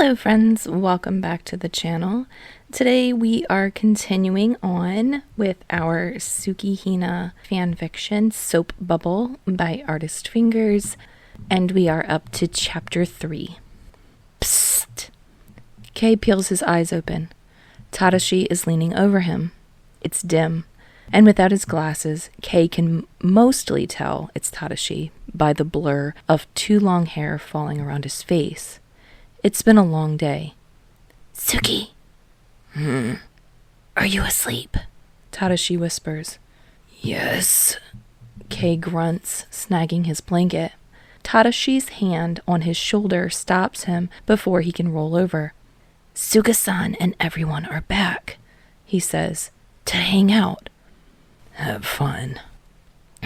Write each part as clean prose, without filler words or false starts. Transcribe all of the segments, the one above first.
Hello friends, welcome back to the channel. Today we are continuing on with our Tsukishima fanfiction Soap Bubble by Artistfingers, and we are up to chapter 3. Psst! Kei peels his eyes open. Tadashi is leaning over him. It's dim, and without his glasses, Kei can mostly tell it's Tadashi by the blur of two long hair falling around his face. It's been a long day. Tsuki! Are you asleep? Tadashi whispers. Yes. Kei grunts, snagging his blanket. Tadashi's hand on his shoulder stops him before he can roll over. Suga-san and everyone are back, he says, to hang out. Have fun.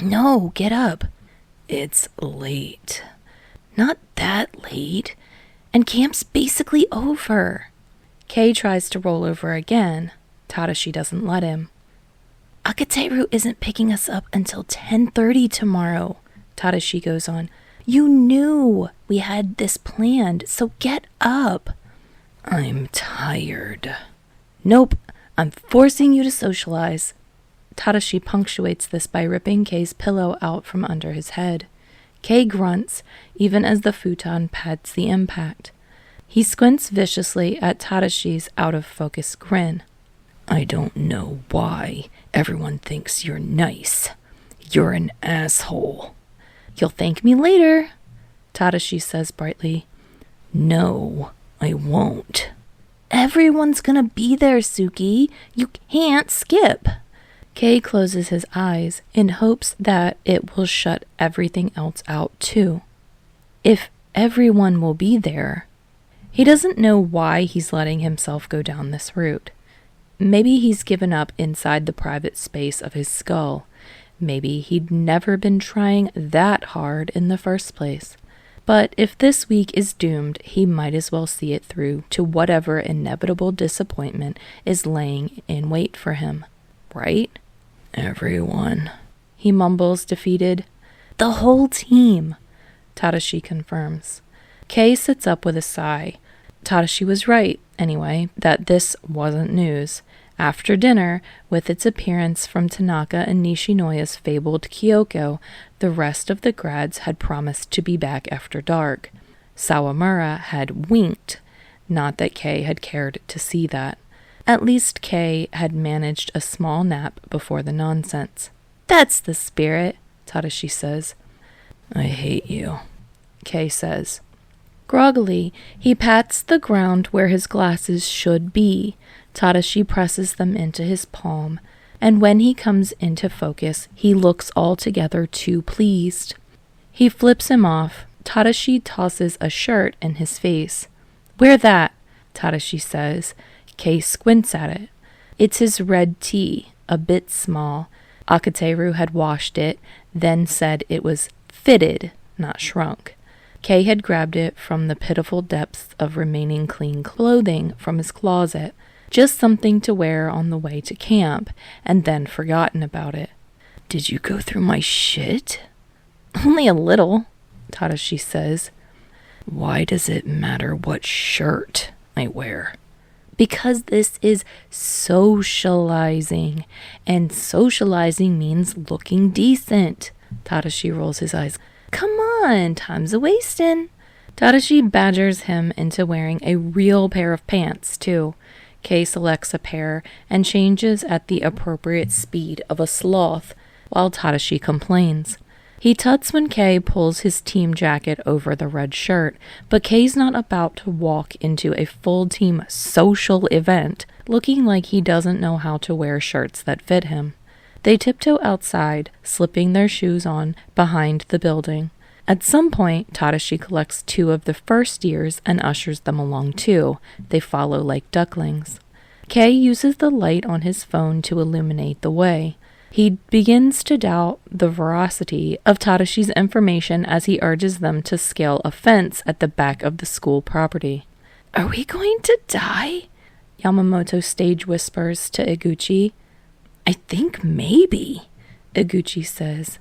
No, get up. It's late. Not that late. And camp's basically over. Kei tries to roll over again. Tadashi doesn't let him. Akateru isn't picking us up until 10:30 tomorrow, Tadashi goes on. You knew we had this planned, so get up. I'm tired. Nope, I'm forcing you to socialize. Tadashi punctuates this by ripping Kei's pillow out from under his head. Kei grunts, even as the futon pads the impact. He squints viciously at Tadashi's out-of-focus grin. I don't know why everyone thinks you're nice. You're an asshole. You'll thank me later, Tadashi says brightly. No, I won't. Everyone's gonna be there, Tsuki. You can't skip. Kei closes his eyes in hopes that it will shut everything else out too. If everyone will be there, he doesn't know why he's letting himself go down this route. Maybe he's given up inside the private space of his skull. Maybe he'd never been trying that hard in the first place. But if this week is doomed, he might as well see it through to whatever inevitable disappointment is laying in wait for him, right? Everyone, he mumbles, defeated. The whole team, Tadashi confirms. Kei sits up with a sigh. Tadashi was right, anyway, that this wasn't news. After dinner, with its appearance from Tanaka and Nishinoya's fabled Kyoko, the rest of the grads had promised to be back after dark. Sawamura had winked, not that Kei had cared to see that. At least Kei had managed a small nap before the nonsense. That's the spirit, Tadashi says. I hate you, Kei says. Groggily, he pats the ground where his glasses should be. Tadashi presses them into his palm, and when he comes into focus, he looks altogether too pleased. He flips him off. Tadashi tosses a shirt in his face. Wear that, Tadashi says. Kei squints at it. It's his red tee, a bit small. Akateru had washed it, then said it was fitted, not shrunk. Kei had grabbed it from the pitiful depths of remaining clean clothing from his closet, just something to wear on the way to camp, and then forgotten about it. Did you go through my shit? Only a little, Tadashi says. Why does it matter what shirt I wear? Because this is socializing, and socializing means looking decent. Tadashi rolls his eyes. Come on, time's a-wastin'. Tadashi badgers him into wearing a real pair of pants, too. Kei selects a pair and changes at the appropriate speed of a sloth, while Tadashi complains. He tuts when Kei pulls his team jacket over the red shirt, but Kei's not about to walk into a full-team social event looking like he doesn't know how to wear shirts that fit him. They tiptoe outside, slipping their shoes on behind the building. At some point, Tadashi collects two of the first years and ushers them along too. They follow like ducklings. Kei uses the light on his phone to illuminate the way. He begins to doubt the veracity of Tadashi's information as he urges them to scale a fence at the back of the school property. Are we going to die? Yamamoto stage whispers to Iguchi. I think maybe, Iguchi says.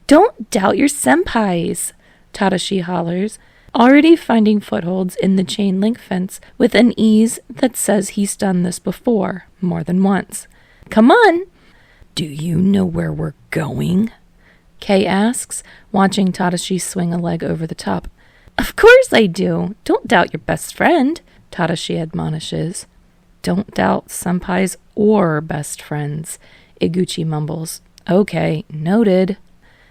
Don't doubt your senpais, Tadashi hollers. already finding footholds in the chain link fence with an ease that says he's done this before, more than once. Come on! Do you know where we're going? Kei asks, watching Tadashi swing a leg over the top. Of course I do. Don't doubt your best friend, Tadashi admonishes. Don't doubt senpais or best friends, Iguchi mumbles. Okay, noted.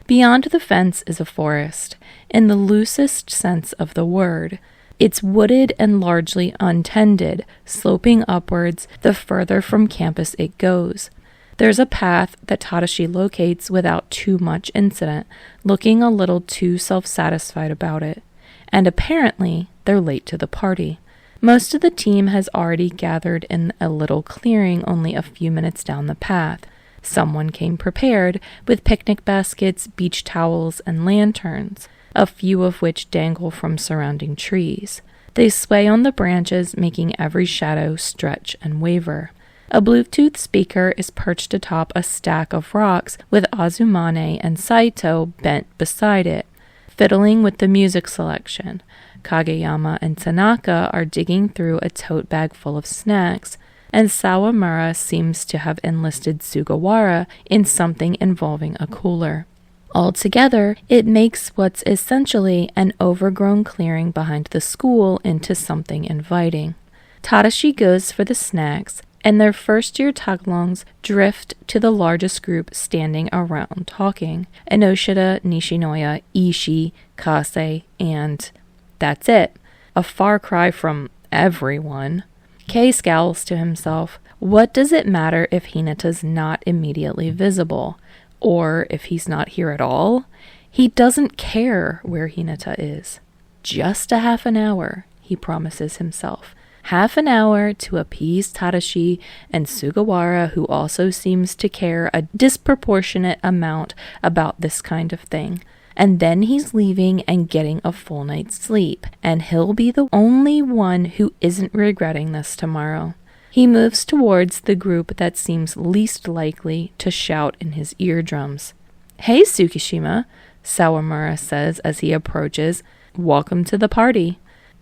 Beyond the fence is a forest, in the loosest sense of the word. It's wooded and largely untended, sloping upwards the further from campus it goes. There's a path that Tadashi locates without too much incident, looking a little too self-satisfied about it. And apparently, they're late to the party. Most of the team has already gathered in a little clearing only a few minutes down the path. Someone came prepared with picnic baskets, beach towels, and lanterns, a few of which dangle from surrounding trees. They sway on the branches, making every shadow stretch and waver. A Bluetooth speaker is perched atop a stack of rocks with Azumane and Saito bent beside it, fiddling with the music selection. Kageyama and Tanaka are digging through a tote bag full of snacks, and Sawamura seems to have enlisted Sugawara in something involving a cooler. Altogether, it makes what's essentially an overgrown clearing behind the school into something inviting. Tadashi goes for the snacks, and their first-year tagalongs drift to the largest group standing around talking. Enoshida, Nishinoya, Ishii, Kase, and that's it. A far cry from everyone. Kei scowls to himself. What does it matter if Hinata's not immediately visible? Or if he's not here at all? He doesn't care where Hinata is. Just a half an hour, he promises himself. Half an hour to appease Tadashi and Sugawara, who also seems to care a disproportionate amount about this kind of thing. And then he's leaving and getting a full night's sleep, and he'll be the only one who isn't regretting this tomorrow. He moves towards the group that seems least likely to shout in his eardrums. Hey, Tsukishima, Sawamura says as he approaches. Welcome to the party.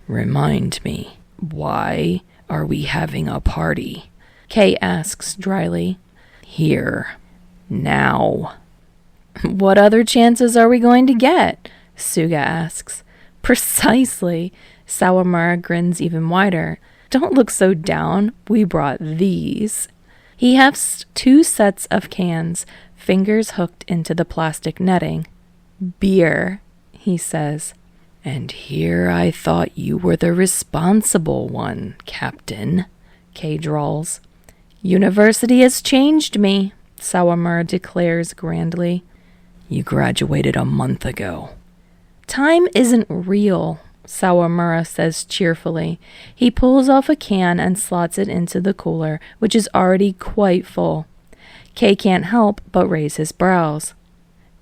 Remind me, why are we having a party? Kei asks dryly. Here. Now. What other chances are we going to get? Suga asks. Precisely. Sawamura grins even wider. Don't look so down. We brought these. He hefts 2 sets of cans, fingers hooked into the plastic netting. Beer, he says. And here I thought you were the responsible one, Captain, Kei drawls. University has changed me, Sawamura declares grandly. You graduated a month ago. Time isn't real, Sawamura says cheerfully. He pulls off a can and slots it into the cooler, which is already quite full. Kei can't help but raise his brows.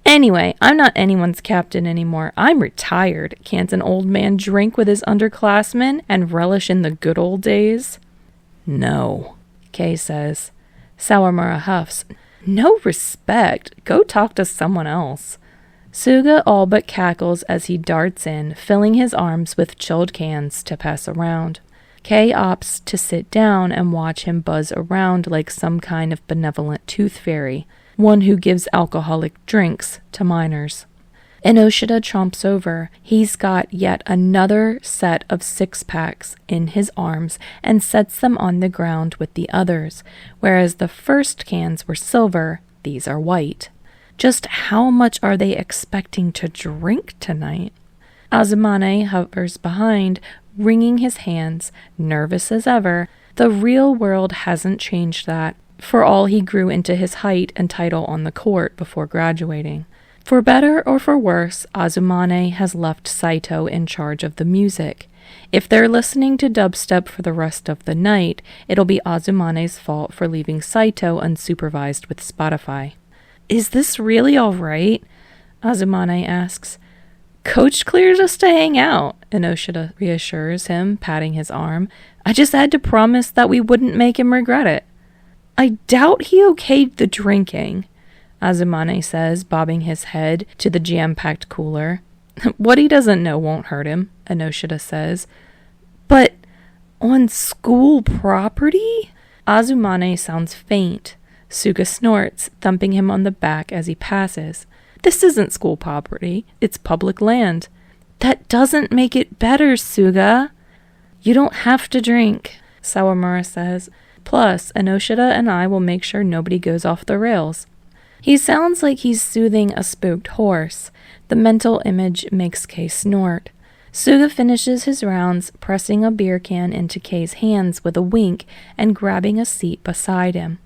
Anyway, I'm not anyone's captain anymore. I'm retired. Can't an old man drink with his underclassmen and relish in the good old days? No, Kei says. Sawamura huffs. No respect. Go talk to someone else. Suga all but cackles as he darts in, filling his arms with chilled cans to pass around. Kei opts to sit down and watch him buzz around like some kind of benevolent tooth fairy, one who gives alcoholic drinks to minors. Enoshida chomps over. He's got yet another set of 6-packs in his arms and sets them on the ground with the others. Whereas the first cans were silver, these are white. Just how much are they expecting to drink tonight? Azumane hovers behind, wringing his hands, nervous as ever. The real world hasn't changed that, for all he grew into his height and title on the court before graduating. For better or for worse, Azumane has left Saito in charge of the music. If they're listening to dubstep for the rest of the night, it'll be Azumane's fault for leaving Saito unsupervised with Spotify. Is this really all right? Azumane asks. Coach cleared us to hang out, Enoshida reassures him, patting his arm. I just had to promise that we wouldn't make him regret it. I doubt he okayed the drinking, Azumane says, bobbing his head to the jam-packed cooler. What he doesn't know won't hurt him, Enoshida says. But on school property? Azumane sounds faint. Suga snorts, thumping him on the back as he passes. This isn't school property. It's public land. That doesn't make it better, Suga. You don't have to drink, Sawamura says. Plus, Enoshida and I will make sure nobody goes off the rails. He sounds like he's soothing a spooked horse. The mental image makes Kei snort. Suga finishes his rounds, pressing a beer can into Kei's hands with a wink and grabbing a seat beside him.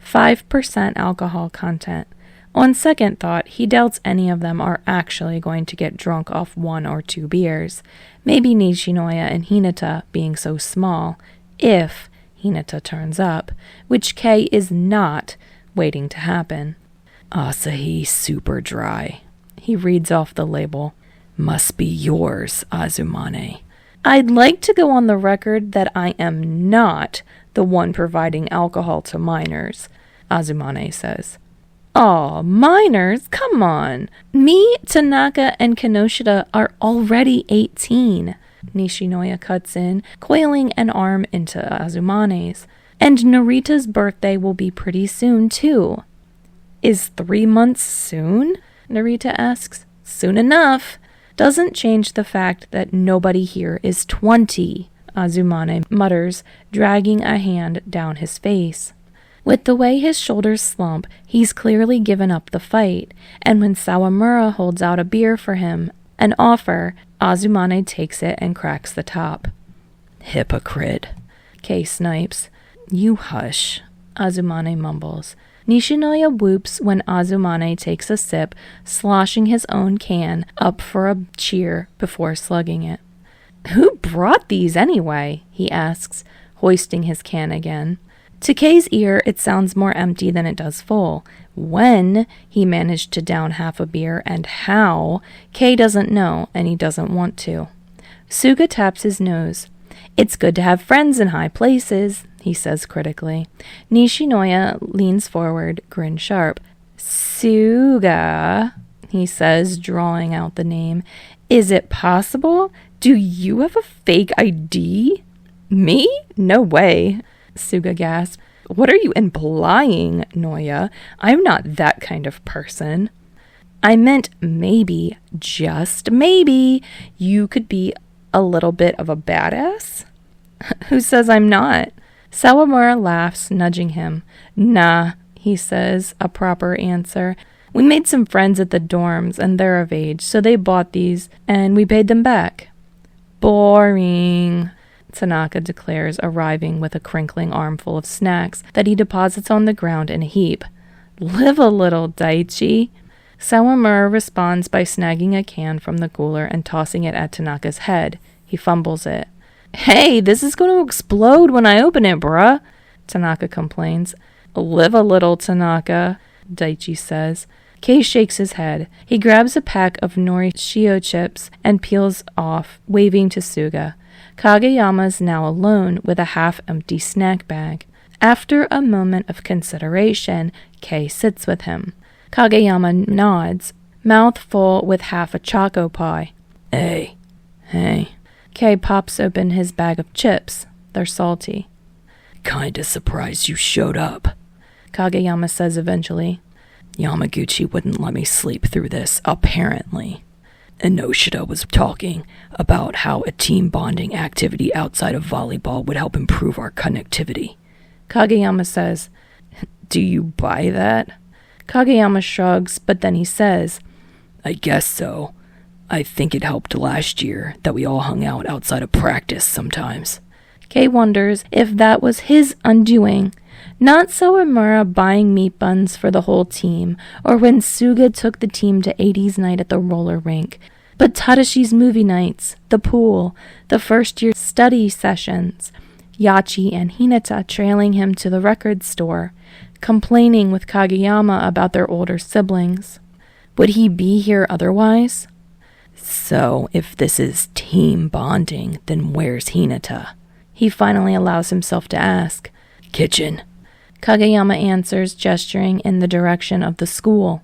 5% alcohol content. On second thought, he doubts any of them are actually going to get drunk off 1 or 2 beers. Maybe Nishinoya and Hinata being so small, if Hinata turns up, which Kei is not waiting to happen. Asahi Super Dry. He reads off the label. Must be yours, Azumane. I'd like to go on the record that I am not the one providing alcohol to minors, Azumane says. Aw, minors? Come on. Me, Tanaka, and Kinoshita are already 18. Nishinoya cuts in, coiling an arm into Azumane's. And Narita's birthday will be pretty soon, too. Is 3 months soon? Narita asks. Soon enough. Doesn't change the fact that nobody here is 20, Azumane mutters, dragging a hand down his face. With the way his shoulders slump, he's clearly given up the fight, and when Sawamura holds out a beer for him, an offer, Azumane takes it and cracks the top. Hypocrite. Kei snipes. You hush, Azumane mumbles. Nishinoya whoops when Azumane takes a sip, sloshing his own can up for a cheer before slugging it. Who brought these anyway? He asks, hoisting his can again. To Kei's ear, it sounds more empty than it does full. When he managed to down half a beer and how, Kei doesn't know, and he doesn't want to. Suga taps his nose. It's good to have friends in high places, he says critically. Nishinoya leans forward, grin sharp. Suga, he says, drawing out the name. Is it possible? Do you have a fake ID? Me? No way. Suga gasps. What are you implying, Noya? I'm not that kind of person. I meant maybe, just maybe, you could be a little bit of a badass? Who says I'm not? Sawamura laughs, nudging him. Nah, he says, a proper answer. We made some friends at the dorms, and they're of age, so they bought these, and we paid them back. Boring, Tanaka declares, arriving with a crinkling armful of snacks that he deposits on the ground in a heap. Live a little, Daichi. Sawamura responds by snagging a can from the cooler and tossing it at Tanaka's head. He fumbles it. Hey, this is going to explode when I open it, bruh, Tanaka complains. Live a little, Tanaka, Daichi says. Kei shakes his head. He grabs a pack of nori shio chips and peels off, waving to Suga. Kageyama's now alone with a half-empty snack bag. After a moment of consideration, Kei sits with him. Kageyama nods, mouth full with half a choco pie. Hey. Kei pops open his bag of chips. They're salty. Kinda surprised you showed up, Kageyama says eventually. Yamaguchi wouldn't let me sleep through this, apparently. Enoshida was talking about how a team bonding activity outside of volleyball would help improve our connectivity. Kageyama says, Do you buy that? Kageyama shrugs, but then he says, I guess so. I think it helped last year that we all hung out outside of practice sometimes. Kei wonders if that was his undoing. Not Sawamura buying meat buns for the whole team, or when Suga took the team to 80s night at the roller rink, but Tadashi's movie nights, the pool, the first-year study sessions, Yachi and Hinata trailing him to the record store, complaining with Kageyama about their older siblings. Would he be here otherwise? So, if this is team bonding, then where's Hinata? He finally allows himself to ask. Kitchen. Kageyama answers, gesturing in the direction of the school.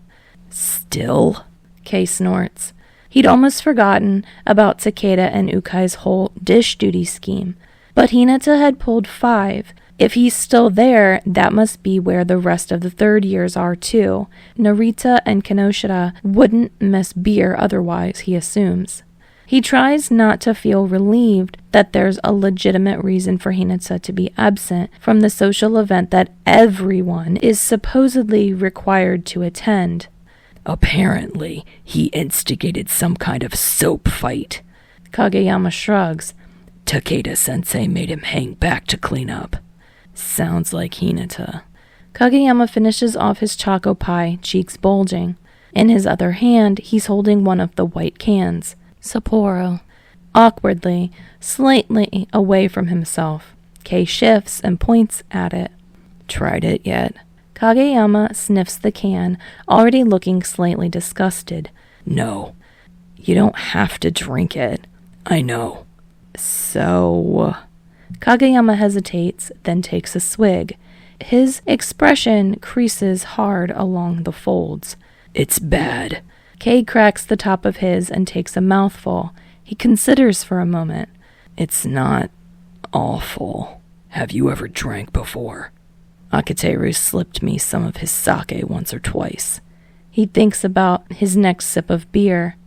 Still? Kei snorts. He'd almost forgotten about Takeda and Ukai's whole dish duty scheme. But Hinata had pulled 5. If he's still there, that must be where the rest of the third years are too. Narita and Kinoshita wouldn't miss beer otherwise, he assumes. He tries not to feel relieved that there's a legitimate reason for Hinata to be absent from the social event that everyone is supposedly required to attend. Apparently, he instigated some kind of soap fight. Kageyama shrugs. Takeda-sensei made him hang back to clean up. Sounds like Hinata. Kageyama finishes off his choco pie, cheeks bulging. In his other hand, he's holding one of the white cans. Sapporo. Awkwardly, slightly away from himself, Kei shifts and points at it. Tried it yet? Kageyama sniffs the can, already looking slightly disgusted. No. You don't have to drink it. I know. So... Kageyama hesitates, then takes a swig. His expression creases hard along the folds. It's bad. Kei cracks the top of his and takes a mouthful. He considers for a moment. It's not awful. Have you ever drank before? Akateru slipped me some of his sake once or twice. He thinks about his next sip of beer.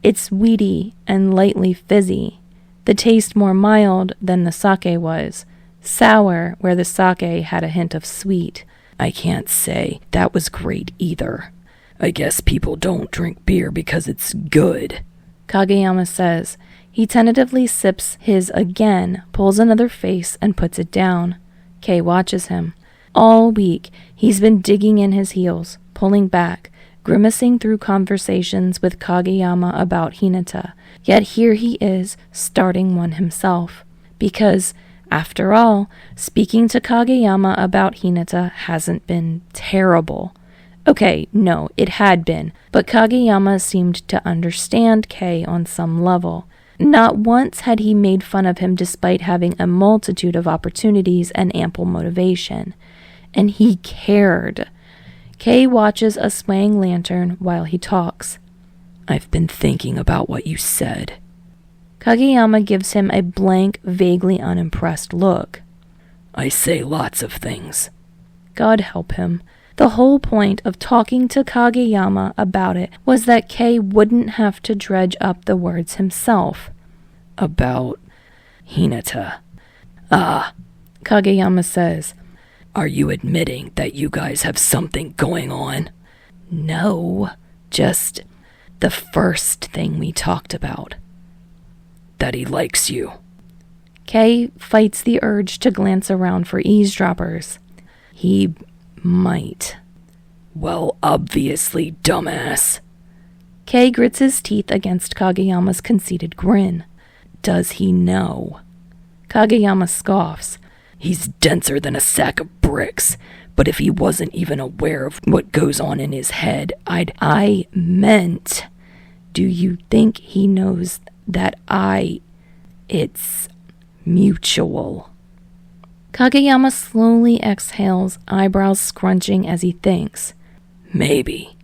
It's weedy and lightly fizzy. The taste more mild than the sake was. Sour where the sake had a hint of sweet. I can't say that was great either. I guess people don't drink beer because it's good. Kageyama says. He tentatively sips his again, pulls another face, and puts it down. Kei watches him. All week, he's been digging in his heels, pulling back, grimacing through conversations with Kageyama about Hinata. Yet here he is, starting one himself. Because, after all, speaking to Kageyama about Hinata hasn't been terrible. Okay, no, it had been, but Kageyama seemed to understand Kei on some level. Not once had he made fun of him despite having a multitude of opportunities and ample motivation. And he cared. Kei watches a swaying lantern while he talks. I've been thinking about what you said. Kageyama gives him a blank, vaguely unimpressed look. I say lots of things. God help him. The whole point of talking to Kageyama about it was that Kei wouldn't have to dredge up the words himself. About Hinata. Kageyama says. Are you admitting that you guys have something going on? No, just the first thing we talked about. That he likes you. Kei fights the urge to glance around for eavesdroppers. He might. Well, obviously, dumbass. Kei grits his teeth against Kageyama's conceited grin. Does he know? Kageyama scoffs. He's denser than a sack of bricks, but if he wasn't even aware of what goes on in his head, I meant, do you think he knows that it's mutual? Kageyama slowly exhales, eyebrows scrunching as he thinks. Maybe.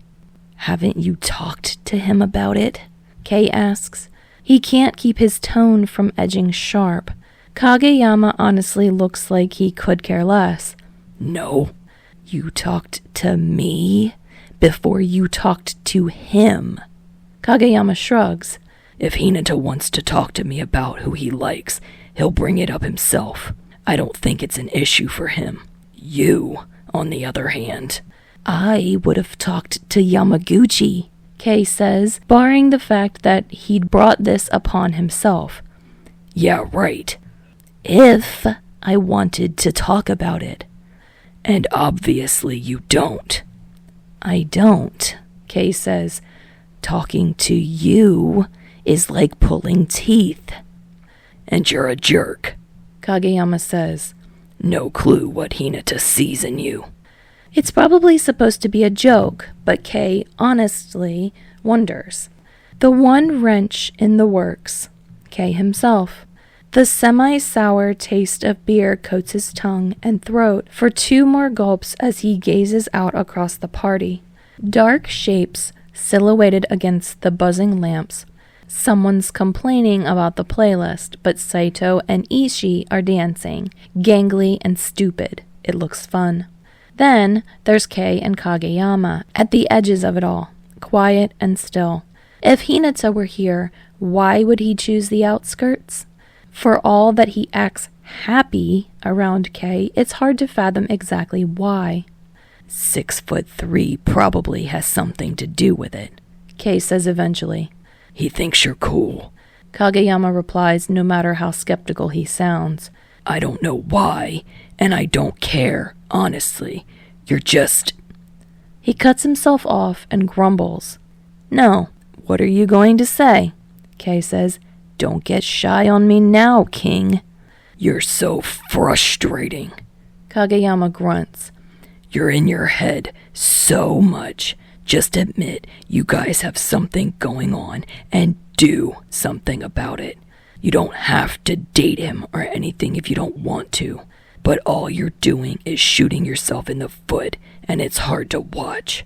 Haven't you talked to him about it? Kei asks. He can't keep his tone from edging sharp. Kageyama honestly looks like he could care less. No. You talked to me before you talked to him. Kageyama shrugs. If Hinata wants to talk to me about who he likes, he'll bring it up himself. I don't think it's an issue for him. You, on the other hand. I would have talked to Yamaguchi, Kei says, barring the fact that he'd brought this upon himself. Yeah, right. If I wanted to talk about it. And obviously you don't. I don't, Kei says. Talking to you is like pulling teeth. And you're a jerk, Kageyama says. No clue what Hinata sees in you. It's probably supposed to be a joke, but Kei honestly wonders. The one wrench in the works, Kei himself. The semi-sour taste of beer coats his tongue and throat for 2 more gulps as he gazes out across the party. Dark shapes silhouetted against the buzzing lamps, Someone's complaining about the playlist, but Saito and Ishii are dancing, gangly and stupid. It looks fun. Then there's Kei and Kageyama at the edges of it all, quiet and still. If Hinata were here, why would he choose the outskirts? For all that he acts happy around Kei, it's hard to fathom exactly why. 6'3" probably has something to do with it, Kei says eventually. He thinks you're cool. Kageyama replies, no matter how skeptical he sounds. I don't know why, and I don't care, honestly. You're just... He cuts himself off and grumbles. No, what are you going to say? Kei says, don't get shy on me now, King. You're so frustrating. Kageyama grunts. You're in your head so much. Just admit you guys have something going on and do something about it. You don't have to date him or anything if you don't want to, but all you're doing is shooting yourself in the foot, and it's hard to watch.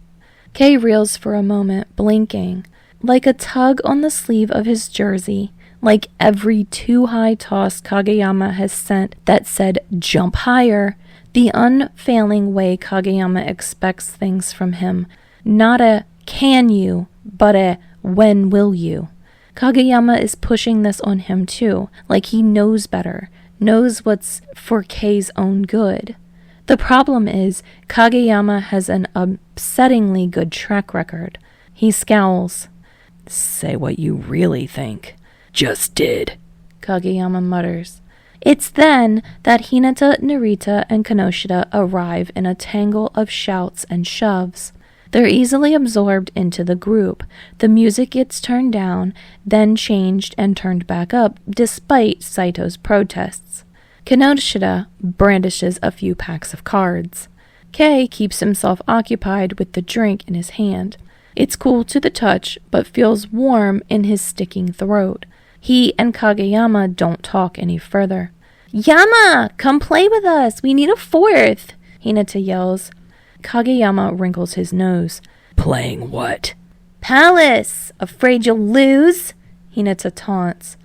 Kei reels for a moment, blinking, like a tug on the sleeve of his jersey, like every too-high toss Kageyama has sent that said, jump higher, the unfailing way Kageyama expects things from him. Not a can you, but a when will you. Kageyama is pushing this on him too, like he knows better, knows what's for Kei's own good. The problem is, Kageyama has an upsettingly good track record. He scowls. Say what you really think. Just did, Kageyama mutters. It's then that Hinata, Narita, and Kanoshita arrive in a tangle of shouts and shoves. They're easily absorbed into the group. The music gets turned down, then changed and turned back up, despite Saito's protests. Kanoshita brandishes a few packs of cards. Kei keeps himself occupied with the drink in his hand. It's cool to the touch, but feels warm in his sticking throat. He and Kageyama don't talk any further. Yama, come play with us. We need a fourth, Hinata yells. Kageyama wrinkles his nose. Playing what? Palace! Afraid you'll lose? Hinata taunts.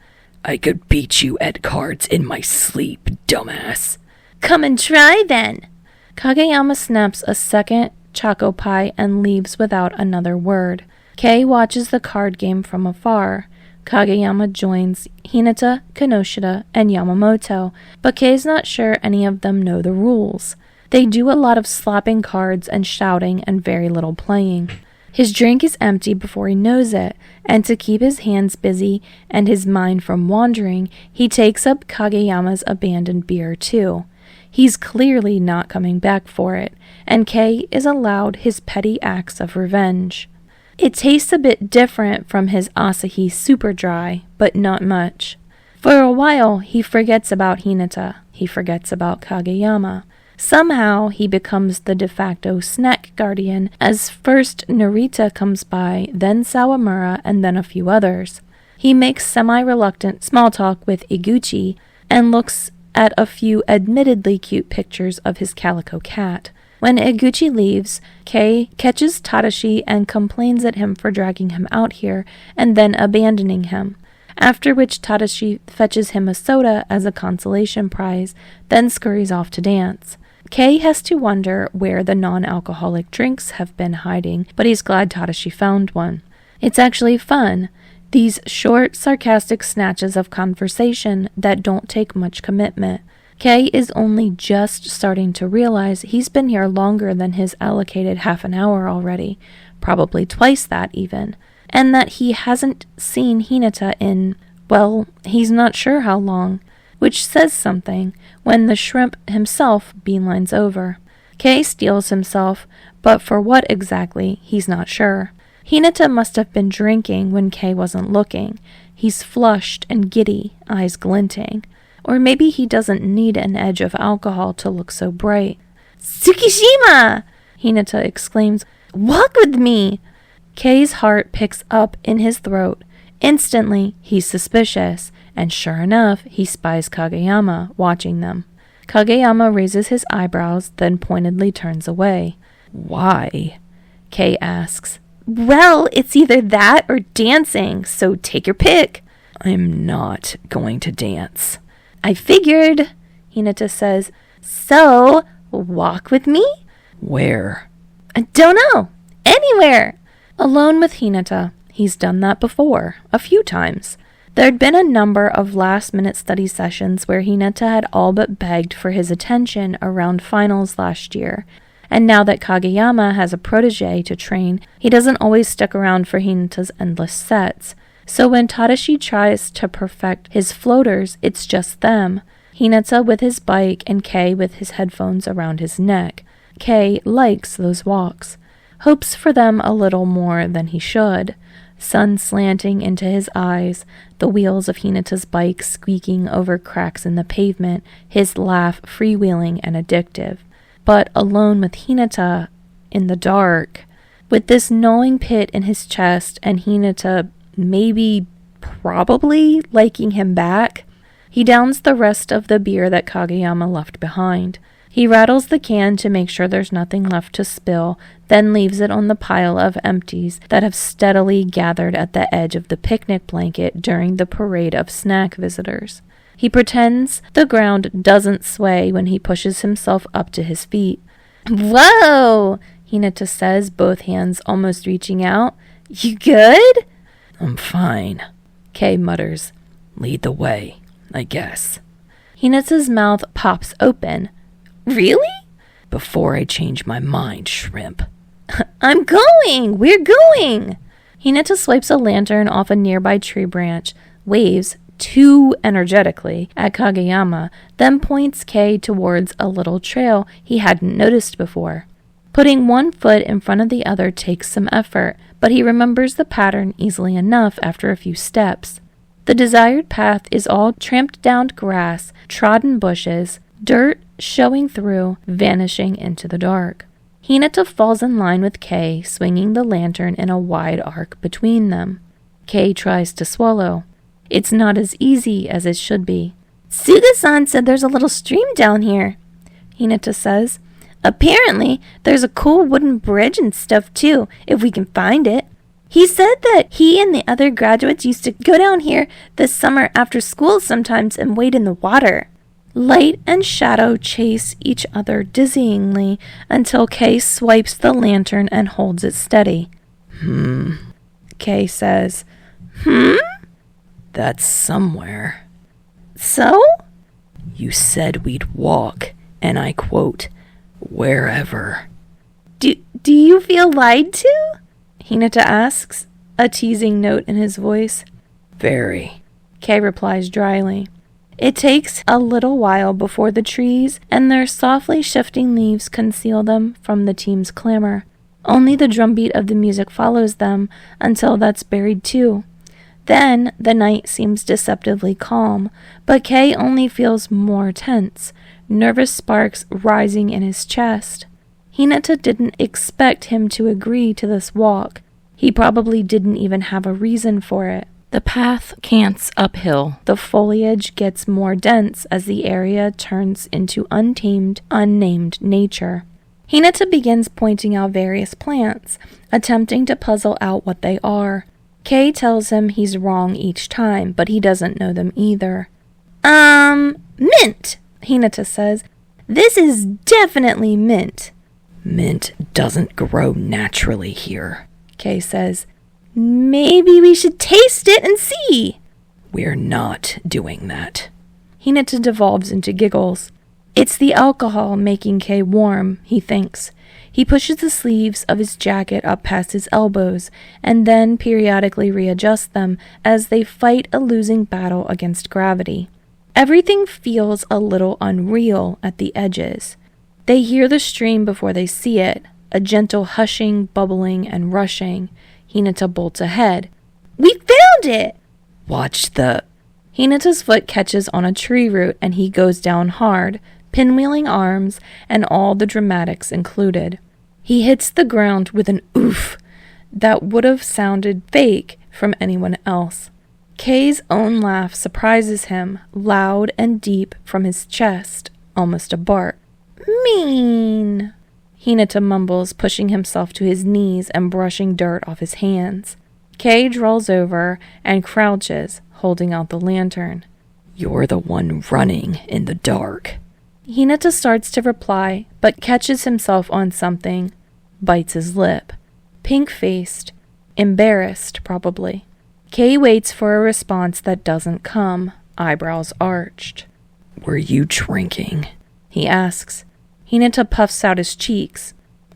I could beat you at cards in my sleep, dumbass. Come and try then. Kageyama snaps a second choco pie and leaves without another word. Kei watches the card game from afar. Kageyama joins Hinata, Kanoshita, and Yamamoto, but Kei's not sure any of them know the rules. They do a lot of slapping cards and shouting and very little playing. His drink is empty before he knows it, and to keep his hands busy and his mind from wandering, he takes up Kageyama's abandoned beer too. He's clearly not coming back for it, and Kei is allowed his petty acts of revenge. It tastes a bit different from his Asahi Super Dry, but not much. For a while, he forgets about Hinata. He forgets about Kageyama. Somehow, he becomes the de facto snack guardian as first Narita comes by, then Sawamura, and then a few others. He makes semi-reluctant small talk with Iguchi and looks at a few admittedly cute pictures of his calico cat. When Iguchi leaves, Kei catches Tadashi and complains at him for dragging him out here and then abandoning him, after which Tadashi fetches him a soda as a consolation prize, then scurries off to dance. Kei has to wonder where the non-alcoholic drinks have been hiding, but he's glad Tadashi found one. It's actually fun. These short, sarcastic snatches of conversation that don't take much commitment. Kei is only just starting to realize he's been here longer than his allocated half an hour already, probably twice that even, and that he hasn't seen Hinata in, well, he's not sure how long, which says something when the shrimp himself beelines over. Kei steels himself, but for what exactly, he's not sure. Hinata must have been drinking when Kei wasn't looking. He's flushed and giddy, eyes glinting. Or maybe he doesn't need an edge of alcohol to look so bright. Tsukishima! Hinata exclaims. Walk with me! Kei's heart picks up in his throat. Instantly, he's suspicious, and sure enough, he spies Kageyama, watching them. Kageyama raises his eyebrows, then pointedly turns away. Why? Kei asks. Well, it's either that or dancing, so take your pick. I'm not going to dance. I figured, Hinata says. So, walk with me? Where? I don't know. Anywhere. Alone with Hinata. He's done that before, a few times. There'd been a number of last-minute study sessions where Hinata had all but begged for his attention around finals last year. And now that Kageyama has a protege to train, he doesn't always stick around for Hinata's endless sets. So when Tadashi tries to perfect his floaters, it's just them. Hinata with his bike and Kei with his headphones around his neck. Kei likes those walks. Hopes for them a little more than he should. Sun slanting into his eyes, the wheels of Hinata's bike squeaking over cracks in the pavement, his laugh freewheeling and addictive. But alone with Hinata, in the dark, with this gnawing pit in his chest and Hinata probably liking him back, he downs the rest of the beer that Kageyama left behind. He rattles the can to make sure there's nothing left to spill, then leaves it on the pile of empties that have steadily gathered at the edge of the picnic blanket during the parade of snack visitors. He pretends the ground doesn't sway when he pushes himself up to his feet. Whoa! Hinata says, both hands almost reaching out. You good? I'm fine. Kei mutters. Lead the way, I guess. Hinata's mouth pops open. Really? Before I change my mind, shrimp. I'm going! We're going! Hinata swipes a lantern off a nearby tree branch, waves too energetically at Kageyama, then points Kei towards a little trail he hadn't noticed before. Putting one foot in front of the other takes some effort, but he remembers the pattern easily enough after a few steps. The desired path is all tramped down grass, trodden bushes, dirt showing through, vanishing into the dark. Hinata falls in line with Kei, swinging the lantern in a wide arc between them. Kei tries to swallow. It's not as easy as it should be. Suga-san said there's a little stream down here, Hinata says. Apparently, there's a cool wooden bridge and stuff too, if we can find it. He said that he and the other graduates used to go down here this summer after school sometimes and wade in the water. Light and shadow chase each other dizzyingly until Kei swipes the lantern and holds it steady. Kei says, That's somewhere. So? You said we'd walk, and I quote, wherever. Do you feel lied to? Hinata asks, a teasing note in his voice. Very. Kei replies dryly. It takes a little while before the trees and their softly shifting leaves conceal them from the team's clamor. Only the drumbeat of the music follows them until that's buried too. Then the night seems deceptively calm, but Kei only feels more tense, nervous sparks rising in his chest. Hinata didn't expect him to agree to this walk. He probably didn't even have a reason for it. The path cants uphill. The foliage gets more dense as the area turns into untamed, unnamed nature. Hinata begins pointing out various plants, attempting to puzzle out what they are. Kei tells him he's wrong each time, but he doesn't know them either. Mint, Hinata says. This is definitely mint. Mint doesn't grow naturally here, Kei says. Maybe we should taste it and see. We're not doing that. Hinata devolves into giggles. It's the alcohol making Kei warm, he thinks. He pushes the sleeves of his jacket up past his elbows and then periodically readjusts them as they fight a losing battle against gravity. Everything feels a little unreal at the edges. They hear the stream before they see it, a gentle hushing, bubbling, and rushing. Hinata bolts ahead. We found it! Watch the... Hinata's foot catches on a tree root and he goes down hard, pinwheeling arms and all the dramatics included. He hits the ground with an oof that would have sounded fake from anyone else. Kei's own laugh surprises him, loud and deep from his chest, almost a bark. Mean! Hinata mumbles, pushing himself to his knees and brushing dirt off his hands. Kei draws over and crouches, holding out the lantern. You're the one running in the dark. Hinata starts to reply, but catches himself on something, bites his lip. Pink-faced, embarrassed probably. Kei waits for a response that doesn't come, eyebrows arched. Were you drinking? He asks. Hinata puffs out his cheeks.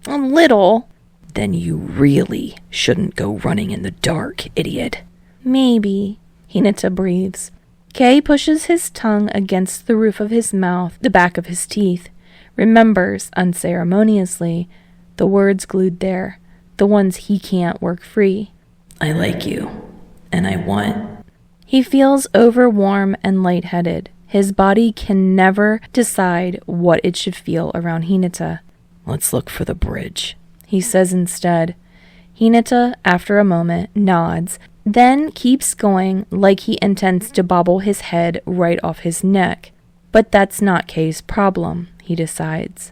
A little. Then you really shouldn't go running in the dark, idiot. Maybe, Hinata breathes. Kei pushes his tongue against the roof of his mouth, the back of his teeth, remembers, unceremoniously, the words glued there, the ones he can't work free. I like you, and I want... He feels overwarm and lightheaded. His body can never decide what it should feel around Hinata. Let's look for the bridge, he says instead. Hinata, after a moment, nods, then keeps going like he intends to bobble his head right off his neck. But that's not Kei's problem, he decides.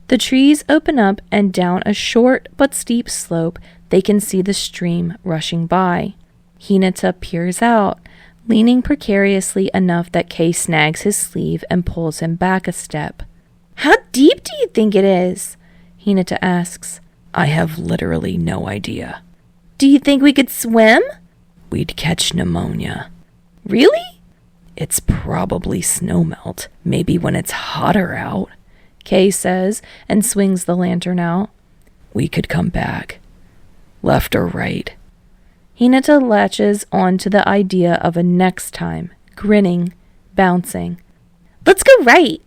The trees open up, and down a short but steep slope they can see the stream rushing by. Hinata peers out, leaning precariously enough that Kei snags his sleeve and pulls him back a step. How deep do you think it is? Hinata asks. I have literally no idea. Do you think we could swim? We'd catch pneumonia. Really? It's probably snowmelt, maybe when it's hotter out, Kei says, and swings the lantern out. We could come back. Left or right? Hinata latches on to the idea of a next time, grinning, bouncing. Let's go right!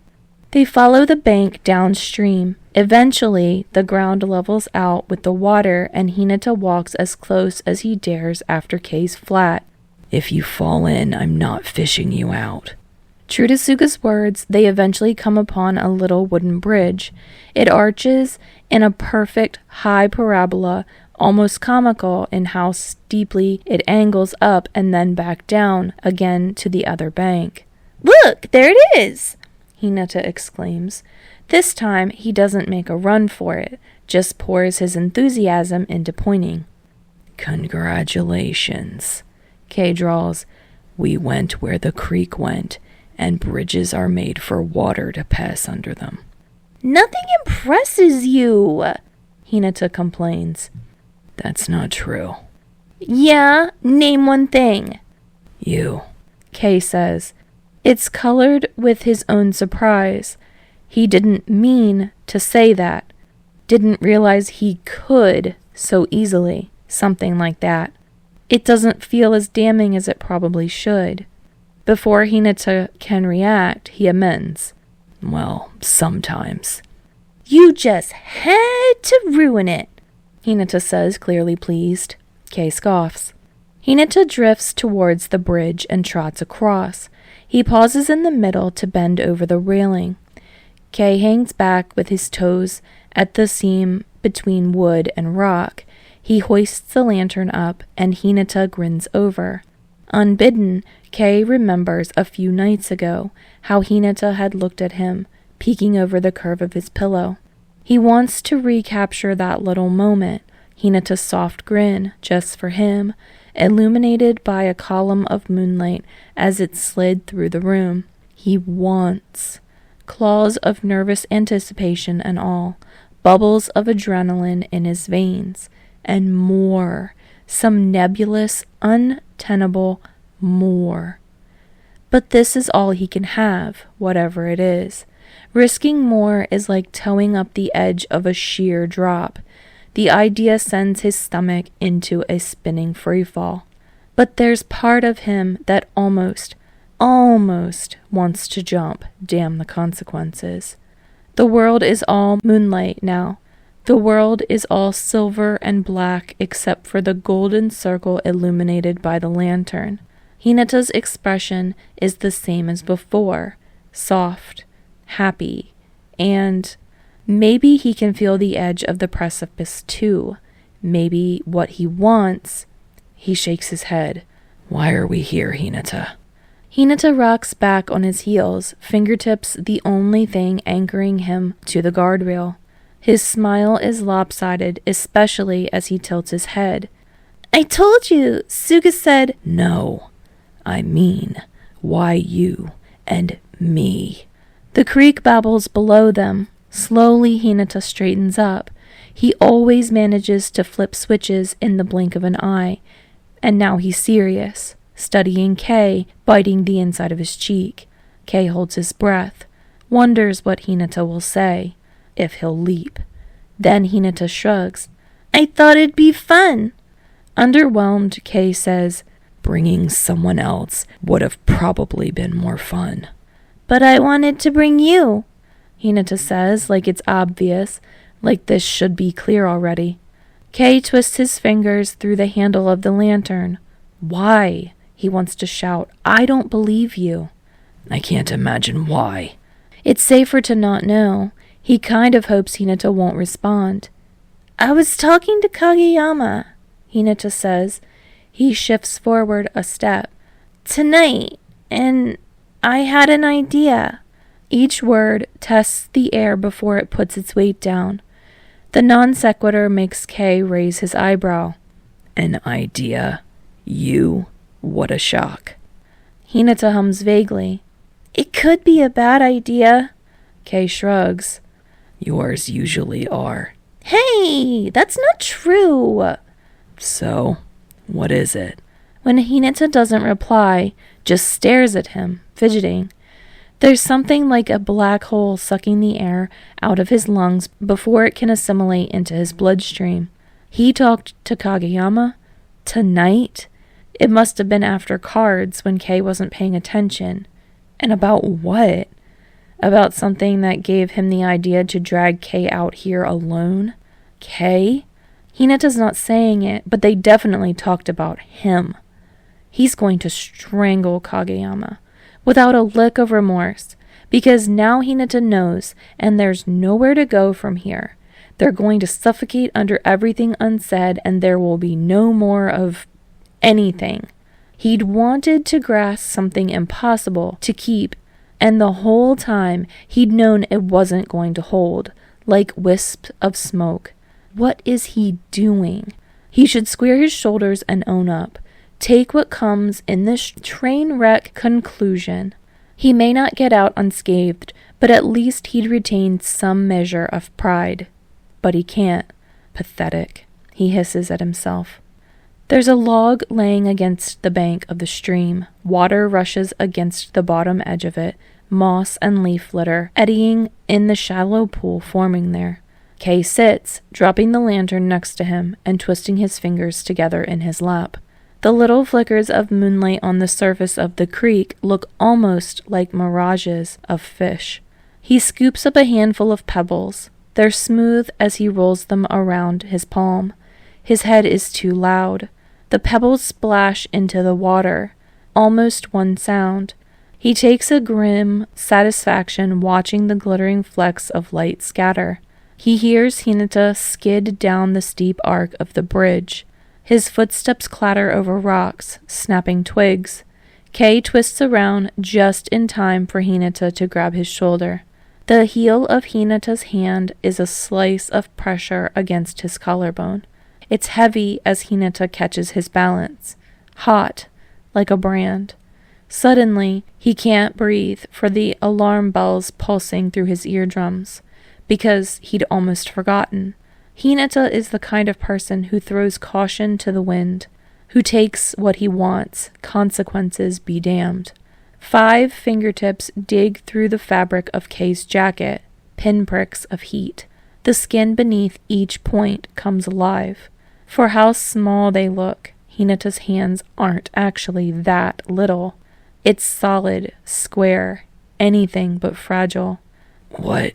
They follow the bank downstream. Eventually, the ground levels out with the water, and Hinata walks as close as he dares after Kei's flat. If you fall in, I'm not fishing you out. True to Suga's words, they eventually come upon a little wooden bridge. It arches in a perfect high parabola, almost comical in how steeply it angles up and then back down again to the other bank. Look, there it is! Hinata exclaims. This time, he doesn't make a run for it, just pours his enthusiasm into pointing. Congratulations, Kei drawls. We went where the creek went, and bridges are made for water to pass under them. Nothing impresses you, Hinata complains. That's not true. Yeah, name one thing. You, Kei says. It's colored with his own surprise. He didn't mean to say that. Didn't realize he could so easily, something like that. It doesn't feel as damning as it probably should. Before Hinata can react, he amends. Well, sometimes. You just had to ruin it, Hinata says, clearly pleased. Kei scoffs. Hinata drifts towards the bridge and trots across. He pauses in the middle to bend over the railing. Kei hangs back with his toes at the seam between wood and rock. He hoists the lantern up, and Hinata grins over. Unbidden, Kei remembers a few nights ago how Hinata had looked at him, peeking over the curve of his pillow. He wants to recapture that little moment, Hinata's soft grin, just for him, illuminated by a column of moonlight as it slid through the room. He wants. Claws of nervous anticipation and all, bubbles of adrenaline in his veins, and more, some nebulous, untenable more. But this is all he can have, whatever it is. Risking more is like towing up the edge of a sheer drop. The idea sends his stomach into a spinning freefall. But there's part of him that almost wants to jump, damn the consequences. The world is all moonlight now. The world is all silver and black except for the golden circle illuminated by the lantern. Hinata's expression is the same as before, soft, happy, and maybe he can feel the edge of the precipice too. Maybe what he wants... He shakes his head. Why are we here, Hinata? Hinata rocks back on his heels, fingertips the only thing anchoring him to the guardrail. His smile is lopsided, especially as he tilts his head. I told you, Suga said... No, I mean, why you and me? The creek babbles below them. Slowly, Hinata straightens up. He always manages to flip switches in the blink of an eye. And now he's serious, studying Kei, biting the inside of his cheek. Kei holds his breath, wonders what Hinata will say, if he'll leap. Then Hinata shrugs. I thought it'd be fun. Underwhelmed, Kei says, Bringing someone else would have probably been more fun. But I wanted to bring you, Hinata says, like it's obvious, like this should be clear already. Kei twists his fingers through the handle of the lantern. Why? He wants to shout, I don't believe you. I can't imagine why. It's safer to not know. He kind of hopes Hinata won't respond. I was talking to Kageyama, Hinata says. He shifts forward a step. Tonight, and I had an idea. Each word tests the air before it puts its weight down. The non sequitur makes Kei raise his eyebrow. An idea? You? What a shock. Hinata hums vaguely. It could be a bad idea. Kei shrugs. Yours usually are. Hey, that's not true. So, what is it? When Hinata doesn't reply, just stares at him, fidgeting. There's something like a black hole sucking the air out of his lungs before it can assimilate into his bloodstream. He talked to Kageyama? Tonight? It must have been after cards when Kei wasn't paying attention. And about what? About something that gave him the idea to drag Kei out here alone? Kei? Hinata's not saying it, but they definitely talked about him. He's going to strangle Kageyama, without a lick of remorse, because now Hinata knows, and there's nowhere to go from here. They're going to suffocate under everything unsaid, and there will be no more of anything. He'd wanted to grasp something impossible to keep, and the whole time he'd known it wasn't going to hold, like wisps of smoke. What is he doing? He should square his shoulders and own up. Take what comes in this train wreck conclusion. He may not get out unscathed, but at least he'd retain some measure of pride. But he can't. Pathetic, he hisses at himself. There's a log laying against the bank of the stream. Water rushes against the bottom edge of it, moss and leaf litter eddying in the shallow pool forming there. Kei sits, dropping the lantern next to him and twisting his fingers together in his lap. The little flickers of moonlight on the surface of the creek look almost like mirages of fish. He scoops up a handful of pebbles. They're smooth as he rolls them around his palm. His head is too loud. The pebbles splash into the water. Almost one sound. He takes a grim satisfaction watching the glittering flecks of light scatter. He hears Hinata skid down the steep arc of the bridge. His footsteps clatter over rocks, snapping twigs. Kei twists around just in time for Hinata to grab his shoulder. The heel of Hinata's hand is a slice of pressure against his collarbone. It's heavy as Hinata catches his balance. Hot, like a brand. Suddenly, he can't breathe for the alarm bells pulsing through his eardrums, because he'd almost forgotten. Hinata is the kind of person who throws caution to the wind, who takes what he wants, consequences be damned. 5 fingertips dig through the fabric of Kei's jacket, pinpricks of heat. The skin beneath each point comes alive. For how small they look, Hinata's hands aren't actually that little. It's solid, square, anything but fragile. What?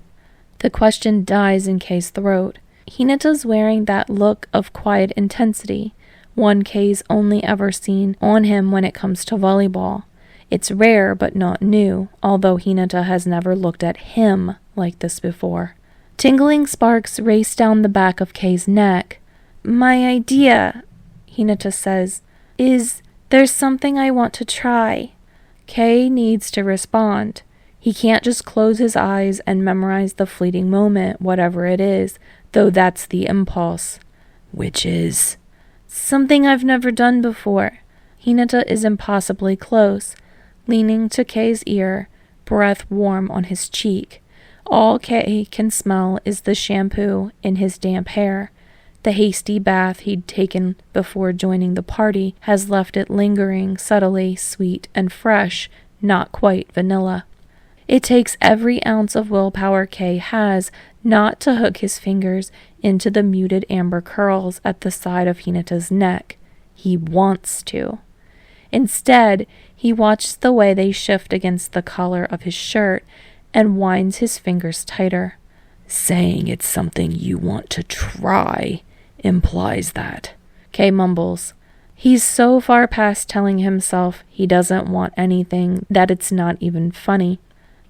The question dies in Kei's throat. Hinata's wearing that look of quiet intensity, one Kei's only ever seen on him when it comes to volleyball. It's rare but not new, although Hinata has never looked at him like this before. Tingling sparks race down the back of Kei's neck. My idea, Hinata says, is there's something I want to try. Kei needs to respond. He can't just close his eyes and memorize the fleeting moment, whatever it is, though that's the impulse. Which is? Something I've never done before. Hinata is impossibly close, leaning to Kei's ear, breath warm on his cheek. All Kei can smell is the shampoo in his damp hair. The hasty bath he'd taken before joining the party has left it lingering subtly sweet and fresh, not quite vanilla. It takes every ounce of willpower Kei has not to hook his fingers into the muted amber curls at the side of Hinata's neck. He wants to. Instead, he watches the way they shift against the collar of his shirt and winds his fingers tighter. Saying it's something you want to try implies that. Kei mumbles. He's so far past telling himself he doesn't want anything that it's not even funny.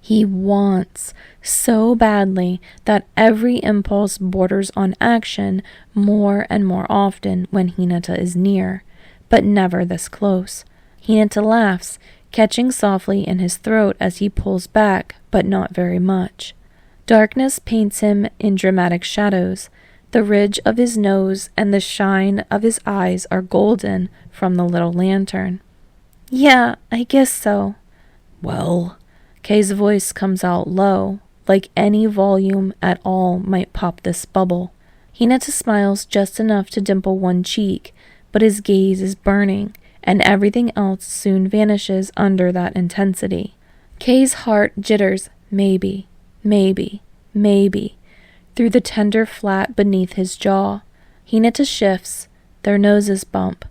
He wants so badly that every impulse borders on action more and more often when Hinata is near, but never this close. Hinata laughs, catching softly in his throat as he pulls back, but not very much. Darkness paints him in dramatic shadows. The ridge of his nose and the shine of his eyes are golden from the little lantern. Yeah, I guess so. Well, Kei's voice comes out low, like any volume at all might pop this bubble. Hinata smiles just enough to dimple one cheek, but his gaze is burning, and everything else soon vanishes under that intensity. Kei's heart jitters, maybe, through the tender flat beneath his jaw. Hinata shifts, their noses bump.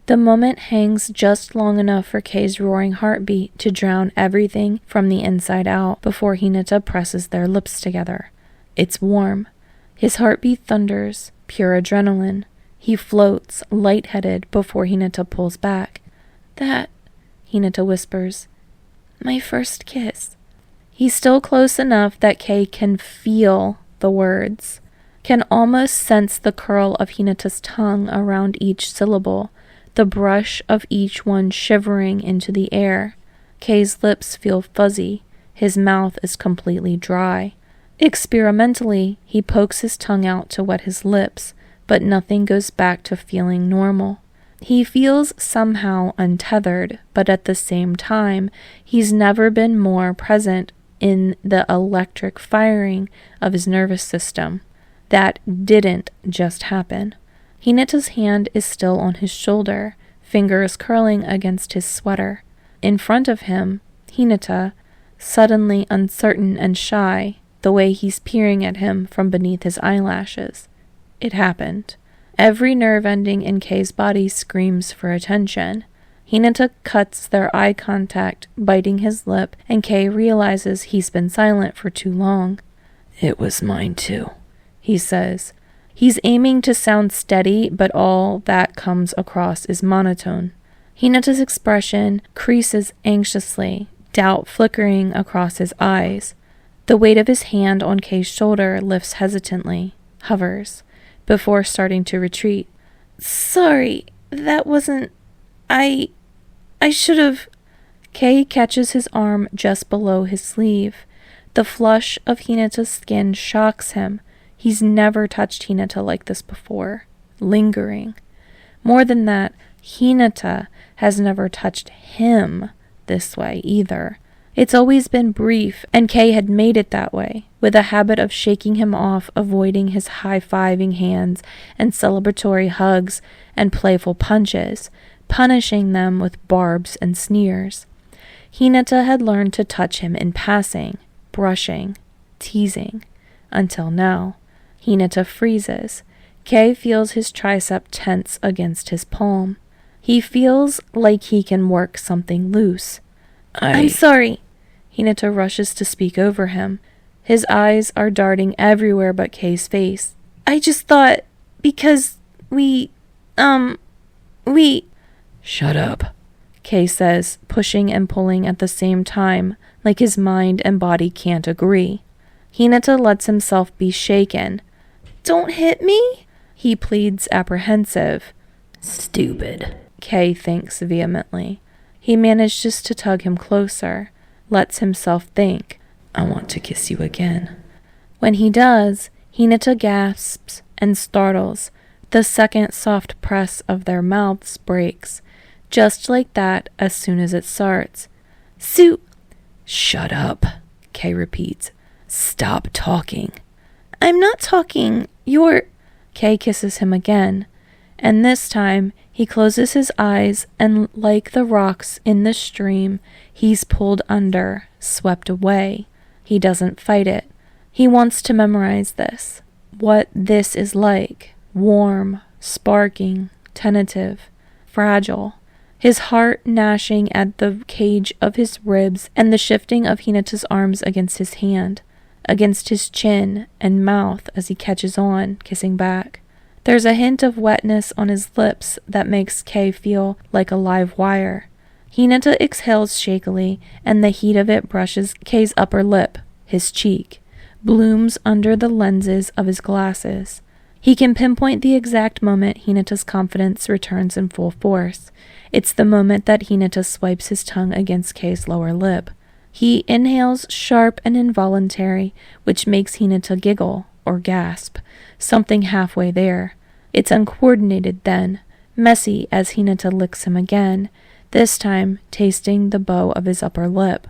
The moment hangs just long enough for Kei's roaring heartbeat to drown everything from the inside out before Hinata presses their lips together. It's warm. His heartbeat thunders, pure adrenaline. He floats, lightheaded, before Hinata pulls back. That, Hinata whispers, my first kiss. He's still close enough that Kei can feel the words, can almost sense the curl of Hinata's tongue around each syllable, the brush of each one shivering into the air. Kei's lips feel fuzzy. His mouth is completely dry. Experimentally, he pokes his tongue out to wet his lips, but nothing goes back to feeling normal. He feels somehow untethered, but at the same time, he's never been more present in the electric firing of his nervous system. That didn't just happen. Hinata's hand is still on his shoulder, fingers curling against his sweater. In front of him, Hinata, suddenly uncertain and shy, the way he's peering at him from beneath his eyelashes. It happened. Every nerve ending in Kei's body screams for attention. Hinata cuts their eye contact, biting his lip, and Kei realizes he's been silent for too long. It was mine too, he says. He's aiming to sound steady, but all that comes across is monotone. Hinata's expression creases anxiously, doubt flickering across his eyes. The weight of his hand on Kei's shoulder lifts hesitantly, hovers, before starting to retreat. Sorry, that wasn't... I should have... Kei catches his arm just below his sleeve. The flush of Hinata's skin shocks him. He's never touched Hinata like this before. Lingering. More than that, Hinata has never touched him this way either. It's always been brief, and Kei had made it that way, with a habit of shaking him off, avoiding his high-fiving hands and celebratory hugs and playful punches, punishing them with barbs and sneers. Hinata had learned to touch him in passing, brushing, teasing, until now. Hinata freezes. Kei feels his tricep tense against his palm. He feels like he can work something loose. I'm sorry. Hinata rushes to speak over him. His eyes are darting everywhere but Kei's face. I just thought, because we... Shut up, Kei says, pushing and pulling at the same time, like his mind and body can't agree. Hinata lets himself be shaken. Don't hit me, he pleads, apprehensive. Stupid, Kei thinks vehemently. He manages to tug him closer. lets himself think. I want to kiss you again. When he does, Hinata gasps and startles. The second soft press of their mouths breaks. Just like that, as soon as it starts. Shut up, Kay repeats. Stop talking. I'm not talking. Kay kisses him again. And this time, he closes his eyes and, like the rocks in the stream, he's pulled under, swept away. He doesn't fight it. He wants to memorize this. What this is like. Warm, sparking, tentative, fragile. His heart gnashing at the cage of his ribs and the shifting of Hinata's arms against his hand, against his chin and mouth as he catches on, kissing back. There's a hint of wetness on his lips that makes Kay feel like a live wire. Hinata exhales shakily, and the heat of it brushes Kay's upper lip, his cheek, blooms under the lenses of his glasses. He can pinpoint the exact moment Hinata's confidence returns in full force. It's the moment that Hinata swipes his tongue against Kay's lower lip. He inhales sharp and involuntary, which makes Hinata giggle or gasp, something halfway there. It's uncoordinated then, messy as Hinata licks him again, this time tasting the bow of his upper lip.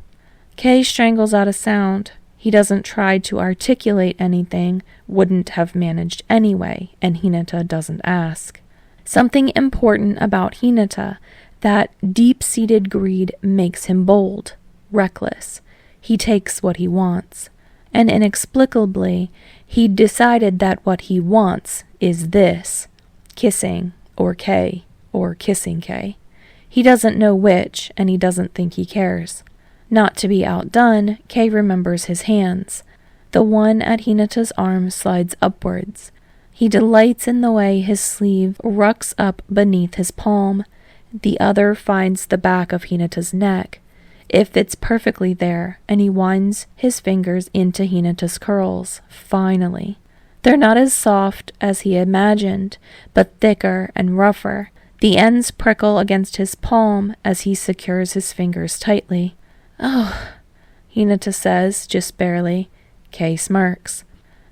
Kay strangles out a sound. He doesn't try to articulate anything, wouldn't have managed anyway, and Hinata doesn't ask. Something important about Hinata, that deep-seated greed makes him bold, reckless. He takes what he wants. And inexplicably, he decided that what he wants is this, kissing, or Kay, or kissing Kay. He doesn't know which, and he doesn't think he cares. Not to be outdone, Kay remembers his hands. The one at Hinata's arm slides upwards. He delights in the way his sleeve rucks up beneath his palm. The other finds the back of Hinata's neck. It fits perfectly there, and he winds his fingers into Hinata's curls, finally. They're not as soft as he imagined, but thicker and rougher. The ends prickle against his palm as he secures his fingers tightly. Oh, Hinata says, just barely. Kay smirks.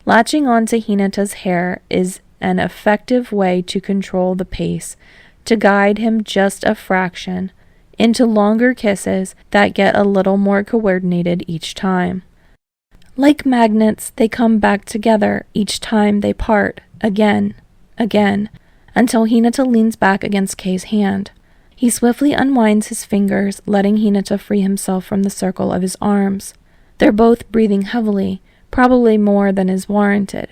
Latching onto Hinata's hair is an effective way to control the pace, to guide him just a fraction, into longer kisses that get a little more coordinated each time. Like magnets, they come back together each time they part, again, until Hinata leans back against Kay's hand. He swiftly unwinds his fingers, letting Hinata free himself from the circle of his arms. They're both breathing heavily, probably more than is warranted.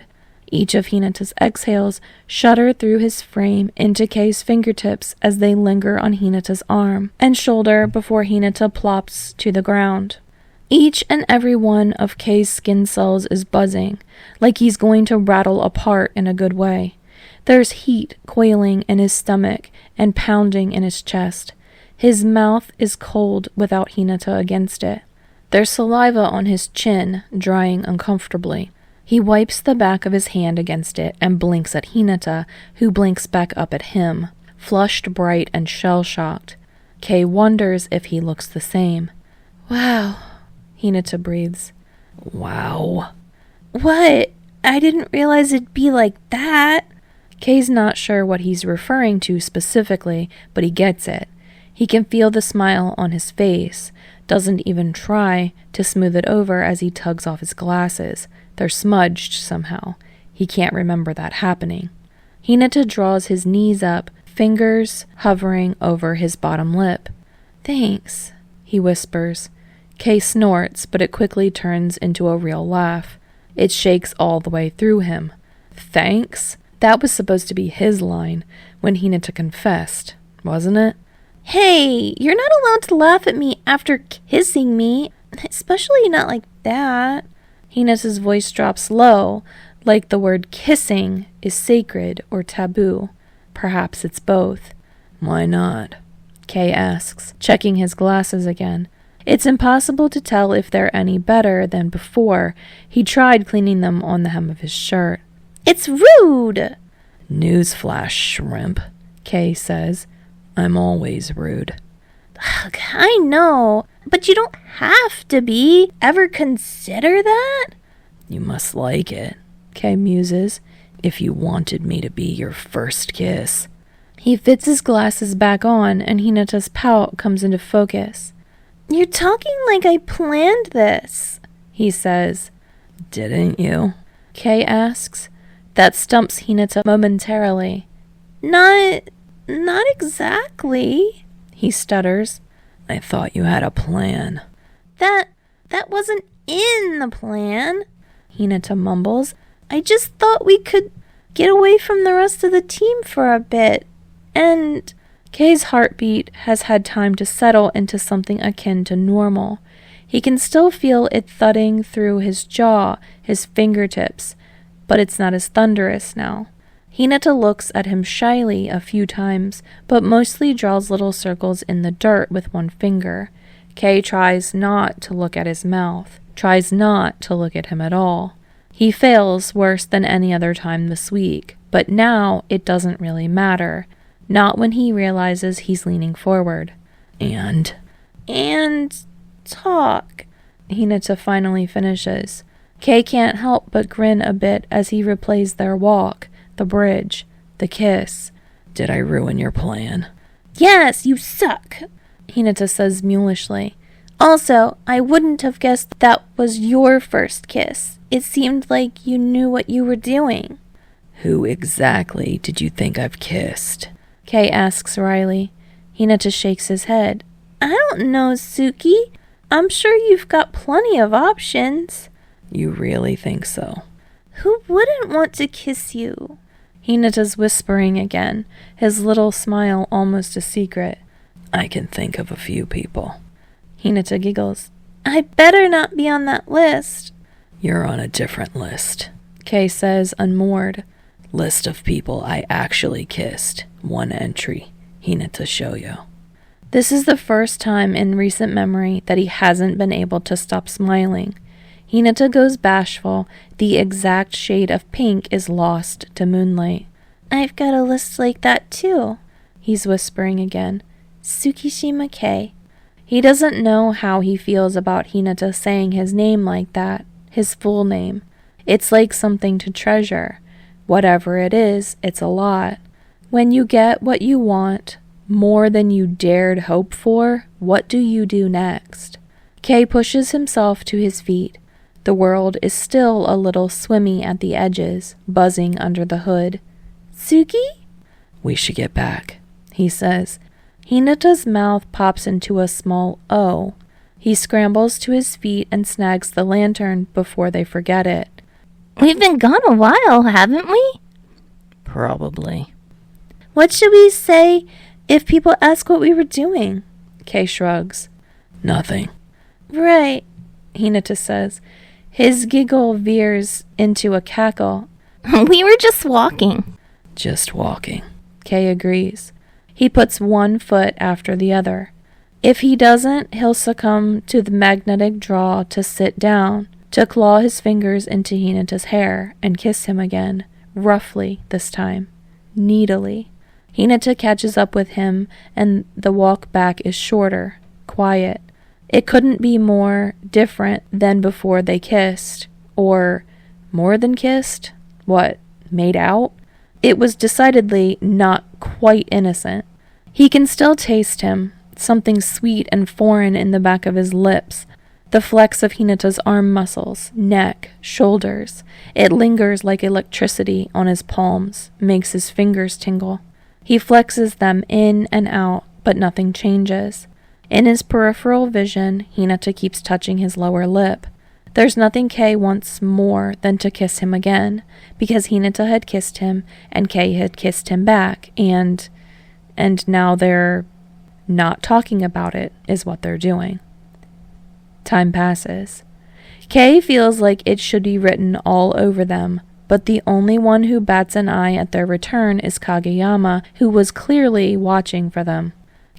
Each of Hinata's exhales shudder through his frame into Kay's fingertips as they linger on Hinata's arm and shoulder before Hinata plops to the ground. Each and every one of Kay's skin cells is buzzing, like he's going to rattle apart in a good way. There's heat coiling in his stomach and pounding in his chest. His mouth is cold without Hinata against it. There's saliva on his chin, drying uncomfortably. He wipes the back of his hand against it and blinks at Hinata, who blinks back up at him, flushed bright and shell-shocked. Kay wonders if he looks the same. Wow, Hinata breathes. Wow. What? I didn't realize it'd be like that. Kay's not sure what he's referring to specifically, but he gets it. He can feel the smile on his face, doesn't even try to smooth it over as he tugs off his glasses. They're smudged somehow. He can't remember that happening. Hinata draws his knees up, fingers hovering over his bottom lip. Thanks, he whispers. Kay snorts, but it quickly turns into a real laugh. It shakes all the way through him. Thanks? That was supposed to be his line when Hinata confessed, wasn't it? Hey, you're not allowed to laugh at me after kissing me, especially not like that. Hinata's voice drops low, like the word kissing is sacred or taboo. Perhaps it's both. Why not? Kay asks, checking his glasses again. It's impossible to tell if they're any better than before. He tried cleaning them on the hem of his shirt. It's rude! Newsflash, shrimp, Kay says. I'm always rude. Ugh, I know. But you don't have to be. Ever consider that? You must like it, Kay muses. If you wanted me to be your first kiss. He fits his glasses back on, and Hinata's pout comes into focus. You're talking like I planned this, he says. Didn't you? Kay asks. That stumps Hinata momentarily. Not exactly, he stutters. I thought you had a plan. That wasn't in the plan, Hinata mumbles. I just thought we could get away from the rest of the team for a bit. And Kay's heartbeat has had time to settle into something akin to normal. He can still feel it thudding through his jaw, his fingertips, but it's not as thunderous now. Hinata looks at him shyly a few times, but mostly draws little circles in the dirt with one finger. Kay tries not to look at his mouth, tries not to look at him at all. He fails worse than any other time this week, but now it doesn't really matter. Not when he realizes he's leaning forward. And talk, Hinata finally finishes. Kay can't help but grin a bit as he replays their walk, the bridge, the kiss. Did I ruin your plan? Yes, you suck, Hinata says mulishly. Also, I wouldn't have guessed that was your first kiss. It seemed like you knew what you were doing. Who exactly did you think I've kissed? Kay asks wryly. Hinata shakes his head. I don't know, Suki. I'm sure you've got plenty of options. You really think so? Who wouldn't want to kiss you? Hinata's whispering again, his little smile almost a secret. I can think of a few people. Hinata giggles. I better not be on that list. You're on a different list, Kay says, unmoored. List of people I actually kissed. 1 entry. Hinata Shouyou. This is the first time in recent memory that he hasn't been able to stop smiling. Hinata goes bashful. The exact shade of pink is lost to moonlight. I've got a list like that too, he's whispering again. Tsukishima Kay. He doesn't know how he feels about Hinata saying his name like that, his full name. It's like something to treasure. Whatever it is, it's a lot. When you get what you want, more than you dared hope for, what do you do next? Kay pushes himself to his feet. The world is still a little swimmy at the edges, buzzing under the hood. Tsuki? We should get back, he says. Hinata's mouth pops into a small O. He scrambles to his feet and snags the lantern before they forget it. We've been gone a while, haven't we? Probably. What should we say if people ask what we were doing? Kay shrugs. Nothing. Right, Hinata says. His giggle veers into a cackle. We were just walking. Just walking. Kay agrees. He puts one foot after the other. If he doesn't, he'll succumb to the magnetic draw to sit down, to claw his fingers into Hinata's hair and kiss him again, roughly this time, needily. Hinata catches up with him, and the walk back is shorter, quiet. It couldn't be more different than before they kissed. Or more than kissed? What, made out? It was decidedly not quite innocent. He can still taste him, something sweet and foreign in the back of his lips, the flex of Hinata's arm muscles, neck, shoulders. It lingers like electricity on his palms, makes his fingers tingle. He flexes them in and out, but nothing changes. In his peripheral vision, Hinata keeps touching his lower lip. There's nothing Kay wants more than to kiss him again, because Hinata had kissed him, and Kay had kissed him back, and now they're not talking about it, is what they're doing. Time passes. Kay feels like it should be written all over them, but the only one who bats an eye at their return is Kageyama, who was clearly watching for them.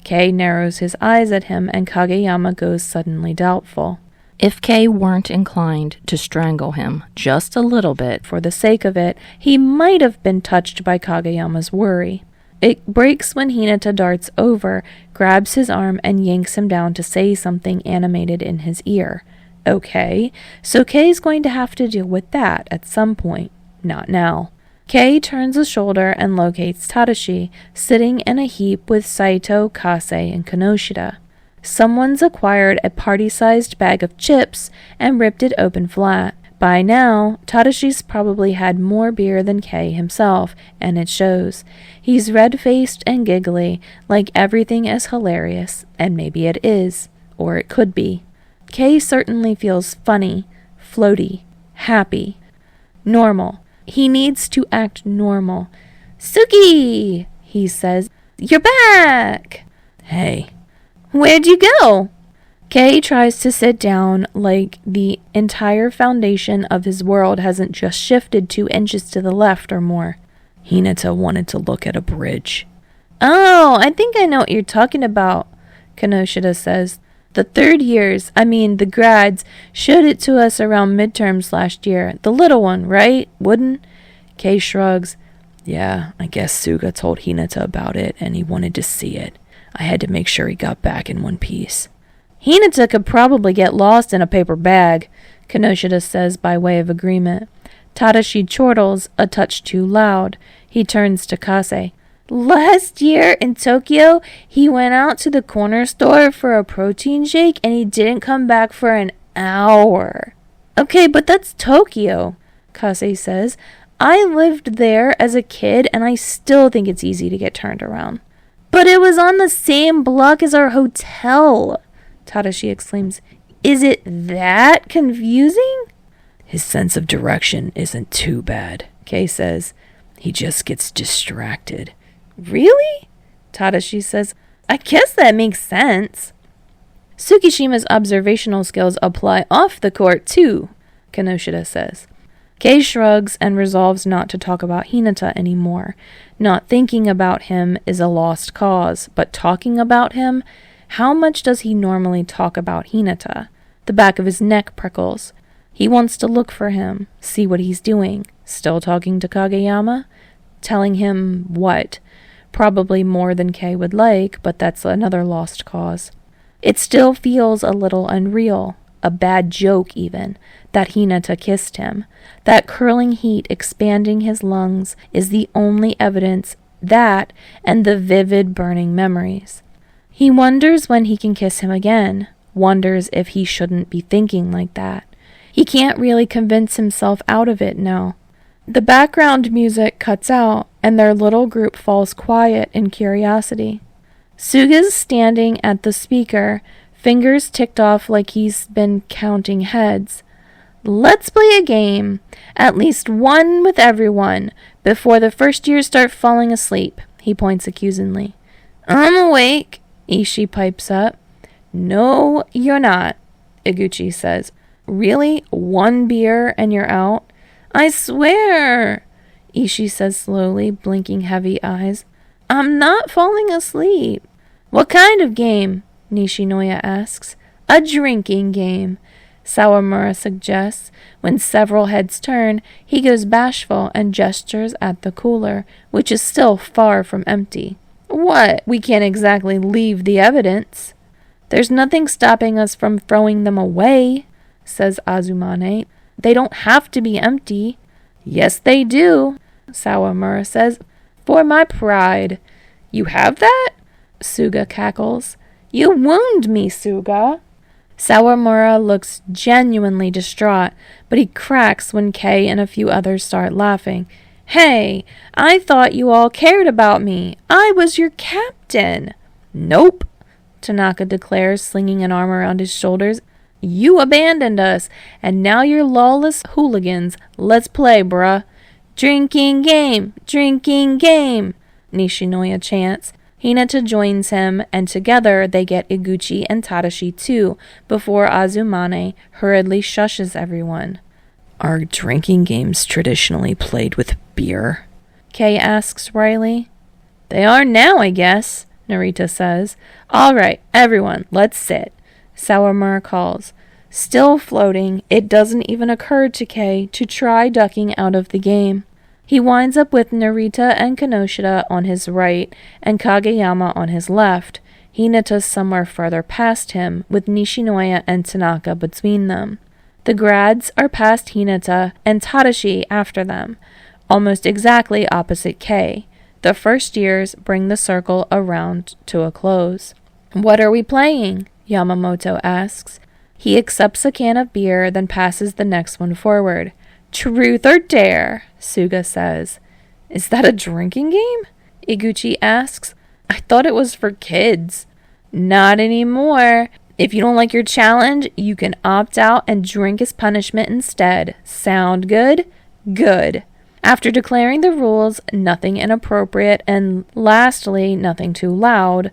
Kay narrows his eyes at him, and Kageyama goes suddenly doubtful. If Kay weren't inclined to strangle him just a little bit, For the sake of it, he might have been touched by Kageyama's worry. It breaks when Hinata darts over, grabs his arm, and yanks him down to say something animated in his ear. Okay, so Kei's going to have to deal with that at some point. Not now. Kei turns a shoulder and locates Tadashi, sitting in a heap with Saito, Kase, and Kinoshita. Someone's acquired a party-sized bag of chips and ripped it open flat. By now, Tadashi's probably had more beer than Kei himself, and it shows. He's red-faced and giggly, like everything is hilarious, and maybe it is, or it could be. Kei certainly feels funny, floaty, happy, normal. He needs to act normal. "Suki!" he says. "You're back!" Hey. "Where'd you go?" Kei tries to sit down like the entire foundation of his world hasn't just shifted 2 inches to the left or more. Hinata wanted to look at a bridge. "Oh, I think I know what you're talking about," Kinoshita says. "The the grads, showed it to us around midterms last year. The little one, right? Wooden?" Kei shrugs. "Yeah, I guess Suga told Hinata about it, and he wanted to see it. I had to make sure he got back in one piece." "Hinata could probably get lost in a paper bag," Kinoshita says by way of agreement. Tadashi chortles a touch too loud. He turns to Kase. "Last year in Tokyo, he went out to the corner store for a protein shake and he didn't come back for an hour." "Okay, but that's Tokyo," Kase says. "I lived there as a kid and I still think it's easy to get turned around." "But it was on the same block as our hotel," Tadashi exclaims. "Is it that confusing?" "His sense of direction isn't too bad," Kei says. "He just gets distracted." "Really?" Tadashi says. "I guess that makes sense." "Tsukishima's observational skills apply off the court too," Kinoshita says. Kei shrugs and resolves not to talk about Hinata anymore. Not thinking about him is a lost cause, but talking about him? How much does he normally talk about Hinata? The back of his neck prickles. He wants to look for him, see what he's doing. Still talking to Kageyama? Telling him what? Probably more than Kei would like, but that's another lost cause. It still feels a little unreal, a bad joke even, that Hinata kissed him. That curling heat expanding his lungs is the only evidence, that and the vivid burning memories. He wonders when he can kiss him again, wonders if he shouldn't be thinking like that. He can't really convince himself out of it now. The background music cuts out, and their little group falls quiet in curiosity. Suga's standing at the speaker, fingers ticked off like he's been counting heads. "Let's play a game, at least one with everyone, before the first years start falling asleep," he points accusingly. "I'm awake," Ishii pipes up. "No, you're not," Iguchi says. "Really? 1 beer and you're out?" "I swear," Ishii says slowly, blinking heavy eyes. "I'm not falling asleep." "What kind of game?" Nishinoya asks. "A drinking game," Sawamura suggests. When several heads turn, he goes bashful and gestures at the cooler, which is still far from empty. "What? We can't exactly leave the evidence." "There's nothing stopping us from throwing them away," says Azumane. "They don't have to be empty." "Yes, they do," Sawamura says. "For my pride." "You have that?" Suga cackles. "You wound me, Suga." Sawamura looks genuinely distraught, but he cracks when Kei and a few others start laughing. "Hey, I thought you all cared about me. I was your captain." "Nope," Tanaka declares, slinging an arm around his shoulders. "You abandoned us, and now you're lawless hooligans. Let's play, bruh." "Drinking game! Drinking game!" Nishinoya chants. Hinata joins him, and together they get Iguchi and Tadashi too, before Azumane hurriedly shushes everyone. "Are drinking games traditionally played with beer?" Kei asks wryly. "They are now, I guess," Narita says. "All right, everyone, let's sit," Sawamura calls. Still floating, it doesn't even occur to Kei to try ducking out of the game. He winds up with Narita and Kinoshita on his right and Kageyama on his left. Hinata's somewhere further past him, with Nishinoya and Tanaka between them. The grads are past Hinata and Tadashi after them, almost exactly opposite Kei. The first years bring the circle around to a close. "What are we playing?" Yamamoto asks. He accepts a can of beer, then passes the next one forward. "Truth or dare," Suga says. "Is that a drinking game?" Iguchi asks. "I thought it was for kids." "Not anymore. If you don't like your challenge, you can opt out and drink as punishment instead. Sound good?" "Good." After declaring the rules, nothing inappropriate, and lastly, nothing too loud.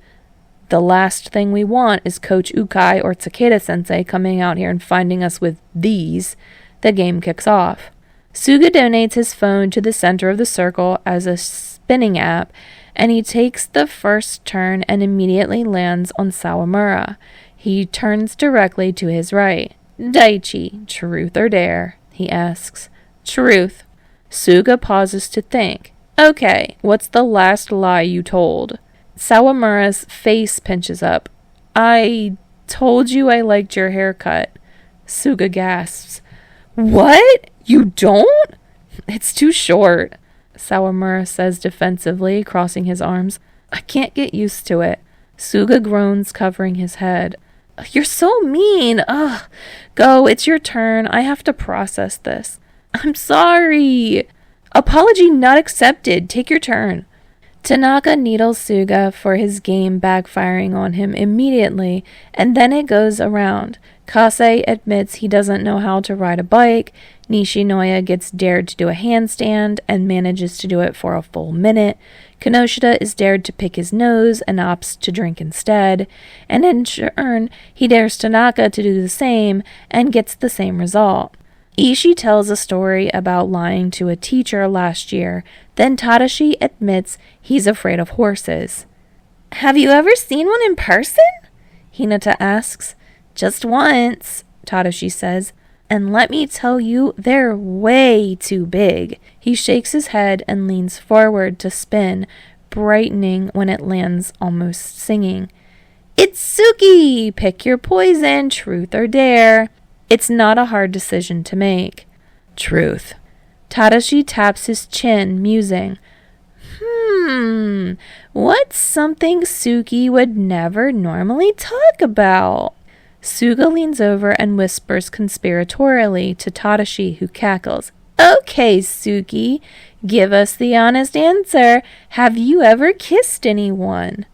The last thing we want is Coach Ukai or Takeda-sensei coming out here and finding us with these. The game kicks off. Suga donates his phone to the center of the circle as a spinning app, and he takes the first turn and immediately lands on Sawamura. He turns directly to his right. "Daichi, truth or dare?" he asks. "Truth." Suga pauses to think. "Okay, what's the last lie you told?" Sawamura's face pinches up. "I told you I liked your haircut." Suga gasps. "What? You don't?" "It's too short," Sawamura says defensively, crossing his arms. "I can't get used to it." Suga groans, covering his head. "You're so mean. Ugh. Go, it's your turn. I have to process this." "I'm sorry." "Apology not accepted. Take your turn." Tanaka needles Suga for his game backfiring on him immediately, and then it goes around. Kase admits he doesn't know how to ride a bike. Nishinoya gets dared to do a handstand and manages to do it for a full minute. Kinoshita is dared to pick his nose and opts to drink instead. And in turn, he dares Tanaka to do the same and gets the same result. Ishii tells a story about lying to a teacher last year. Then Tadashi admits he's afraid of horses. "Have you ever seen one in person?" Hinata asks. "Just once," Tadashi says. "And let me tell you, they're way too big." He shakes his head and leans forward to spin, brightening when it lands, almost singing. "It's Suki! Pick your poison, truth or dare." It's not a hard decision to make. "Truth." Tadashi taps his chin, musing. What's something Suki would never normally talk about?" Suga leans over and whispers conspiratorially to Tadashi, who cackles. "Okay, Suki, give us the honest answer. Have you ever kissed anyone?"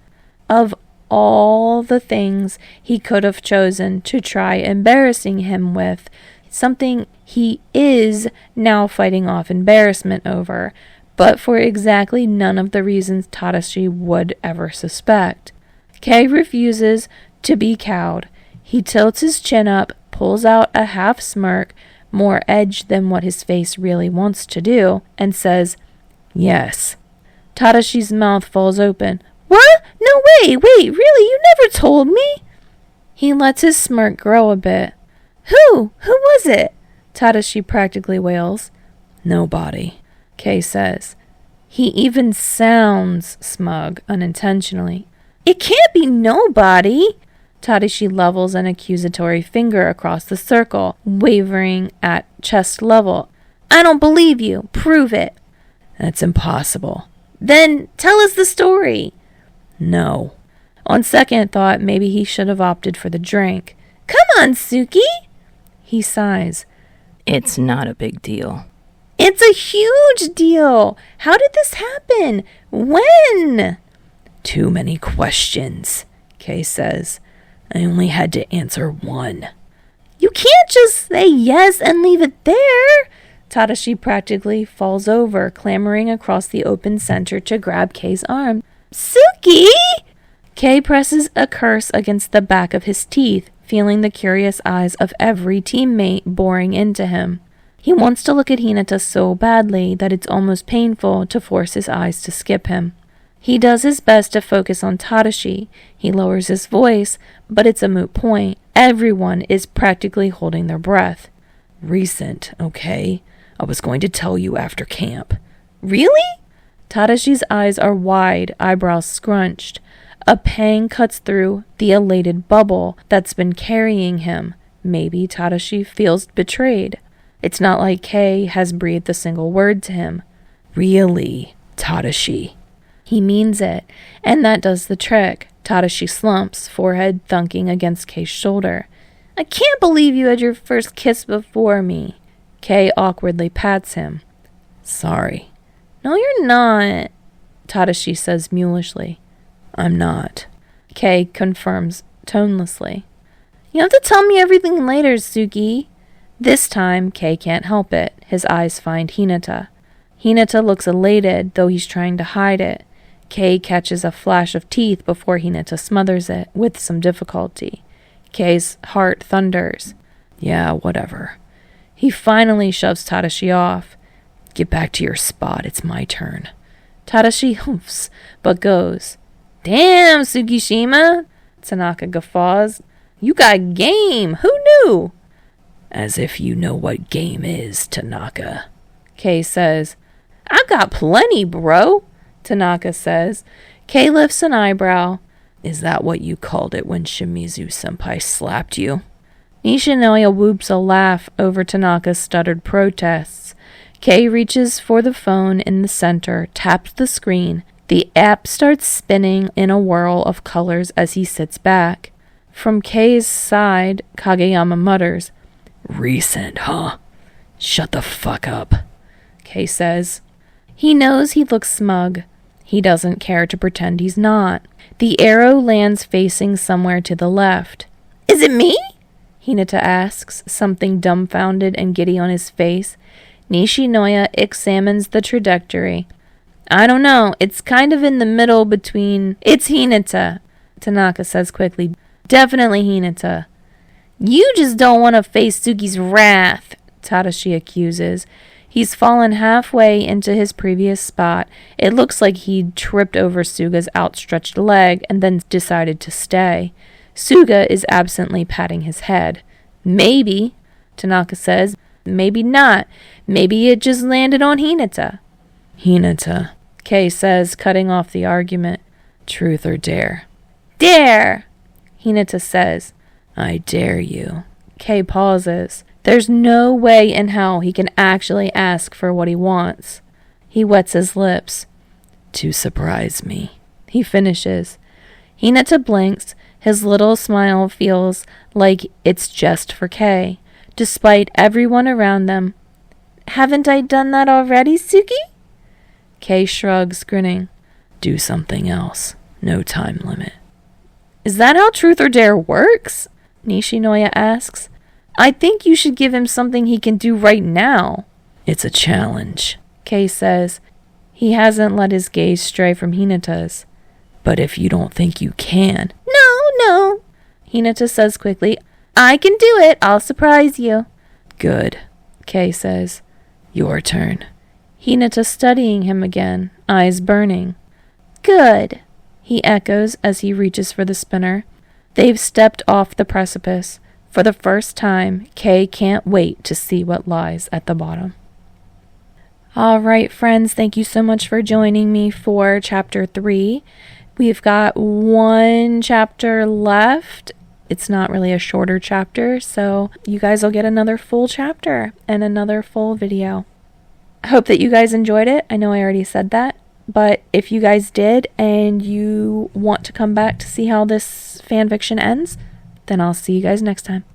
Of all the things he could have chosen to try embarrassing him with, something he is now fighting off embarrassment over, but for exactly none of the reasons Tadashi would ever suspect. Kei refuses to be cowed. He tilts his chin up, pulls out a half smirk, more edge than what his face really wants to do, and says, "Yes." Tadashi's mouth falls open. "What? No, wait, really? You never told me?" He lets his smirk grow a bit. Who was it?" Tadashi practically wails. "Nobody," Kei says. He even sounds smug, unintentionally. "It can't be nobody." Tadashi levels an accusatory finger across the circle, wavering at chest level. "I don't believe you. Prove it." "That's impossible." "Then tell us the story." "No." On second thought, maybe he should have opted for the drink. "Come on, Suki." He sighs. "It's not a big deal." "It's a huge deal. How did this happen? When?" "Too many questions," Kei says. "I only had to answer one." "You can't just say yes and leave it there." Tadashi practically falls over, clambering across the open center to grab Kei's arm. "Suki!" Kei presses a curse against the back of his teeth, feeling the curious eyes of every teammate boring into him. He wants to look at Hinata so badly that it's almost painful to force his eyes to skip him. He does his best to focus on Tadashi. He lowers his voice, but it's a moot point. Everyone is practically holding their breath. "Recent, okay? I was going to tell you after camp." Really? Tadashi's eyes are wide, eyebrows scrunched. A pang cuts through the elated bubble that's been carrying him. Maybe Tadashi feels betrayed. It's not like Kei has breathed a single word to him. Really, Tadashi? He means it, and that does the trick. Tadashi slumps, forehead thunking against Kei's shoulder. I can't believe you had your first kiss before me. Kei awkwardly pats him. Sorry. No, you're not, Tadashi says mulishly. I'm not. Kei confirms tonelessly. You have to tell me everything later, Suki. This time, Kei can't help it. His eyes find Hinata. Hinata looks elated, though he's trying to hide it. Kei catches a flash of teeth before Hinata smothers it, with some difficulty. Kei's heart thunders. Yeah, whatever. He finally shoves Tadashi off. Get back to your spot, it's my turn. Tadashi hoofs, but goes. Damn, Tsukishima! Tanaka guffaws. You got game! Who knew? As if you know what game is, Tanaka. Kei says. I got plenty, bro, Tanaka says. Kei lifts an eyebrow. Is that what you called it when Shimizu-senpai slapped you? Nishinoya whoops a laugh over Tanaka's stuttered protests. Kei reaches for the phone in the center, taps the screen. The app starts spinning in a whirl of colors as he sits back. From Kei's side, Kageyama mutters, Recent, huh? Shut the fuck up, Kei says. He knows he looks smug. He doesn't care to pretend he's not. The arrow lands facing somewhere to the left. Is it me? Hinata asks, something dumbfounded and giddy on his face. Nishinoya examines the trajectory. I don't know. It's kind of in the middle between... It's Hinata, Tanaka says quickly. Definitely Hinata. You just don't want to face Suki's wrath, Tadashi accuses. He's fallen halfway into his previous spot. It looks like he'd tripped over Suga's outstretched leg and then decided to stay. Suga is absently patting his head. Maybe, Tanaka says. Maybe not. Maybe it just landed on Hinata. Hinata, Kei says, cutting off the argument. Truth or dare? Dare, Hinata says. I dare you. Kei pauses. There's no way in hell he can actually ask for what he wants. He wets his lips. To surprise me, he finishes. Hinata blinks. His little smile feels like it's just for Kei, despite everyone around them. Haven't I done that already, Suki? Kei shrugs, grinning. Do something else. No time limit. Is that how truth or dare works? Nishinoya asks. I think you should give him something he can do right now. It's a challenge, Kei says. He hasn't let his gaze stray from Hinata's. But if you don't think you can... No, Hinata says quickly. I can do it. I'll surprise you. Good, Kei says. Your turn. Hinata studying him again, eyes burning. Good, he echoes as he reaches for the spinner. They've stepped off the precipice. For the first time, Kei can't wait to see what lies at the bottom. All right, friends, thank you so much for joining me for Chapter 3. We've got one chapter left. It's not really a shorter chapter, so you guys will get another full chapter and another full video. I hope that you guys enjoyed it. I know I already said that, but if you guys did and you want to come back to see how this fanfiction ends, then I'll see you guys next time.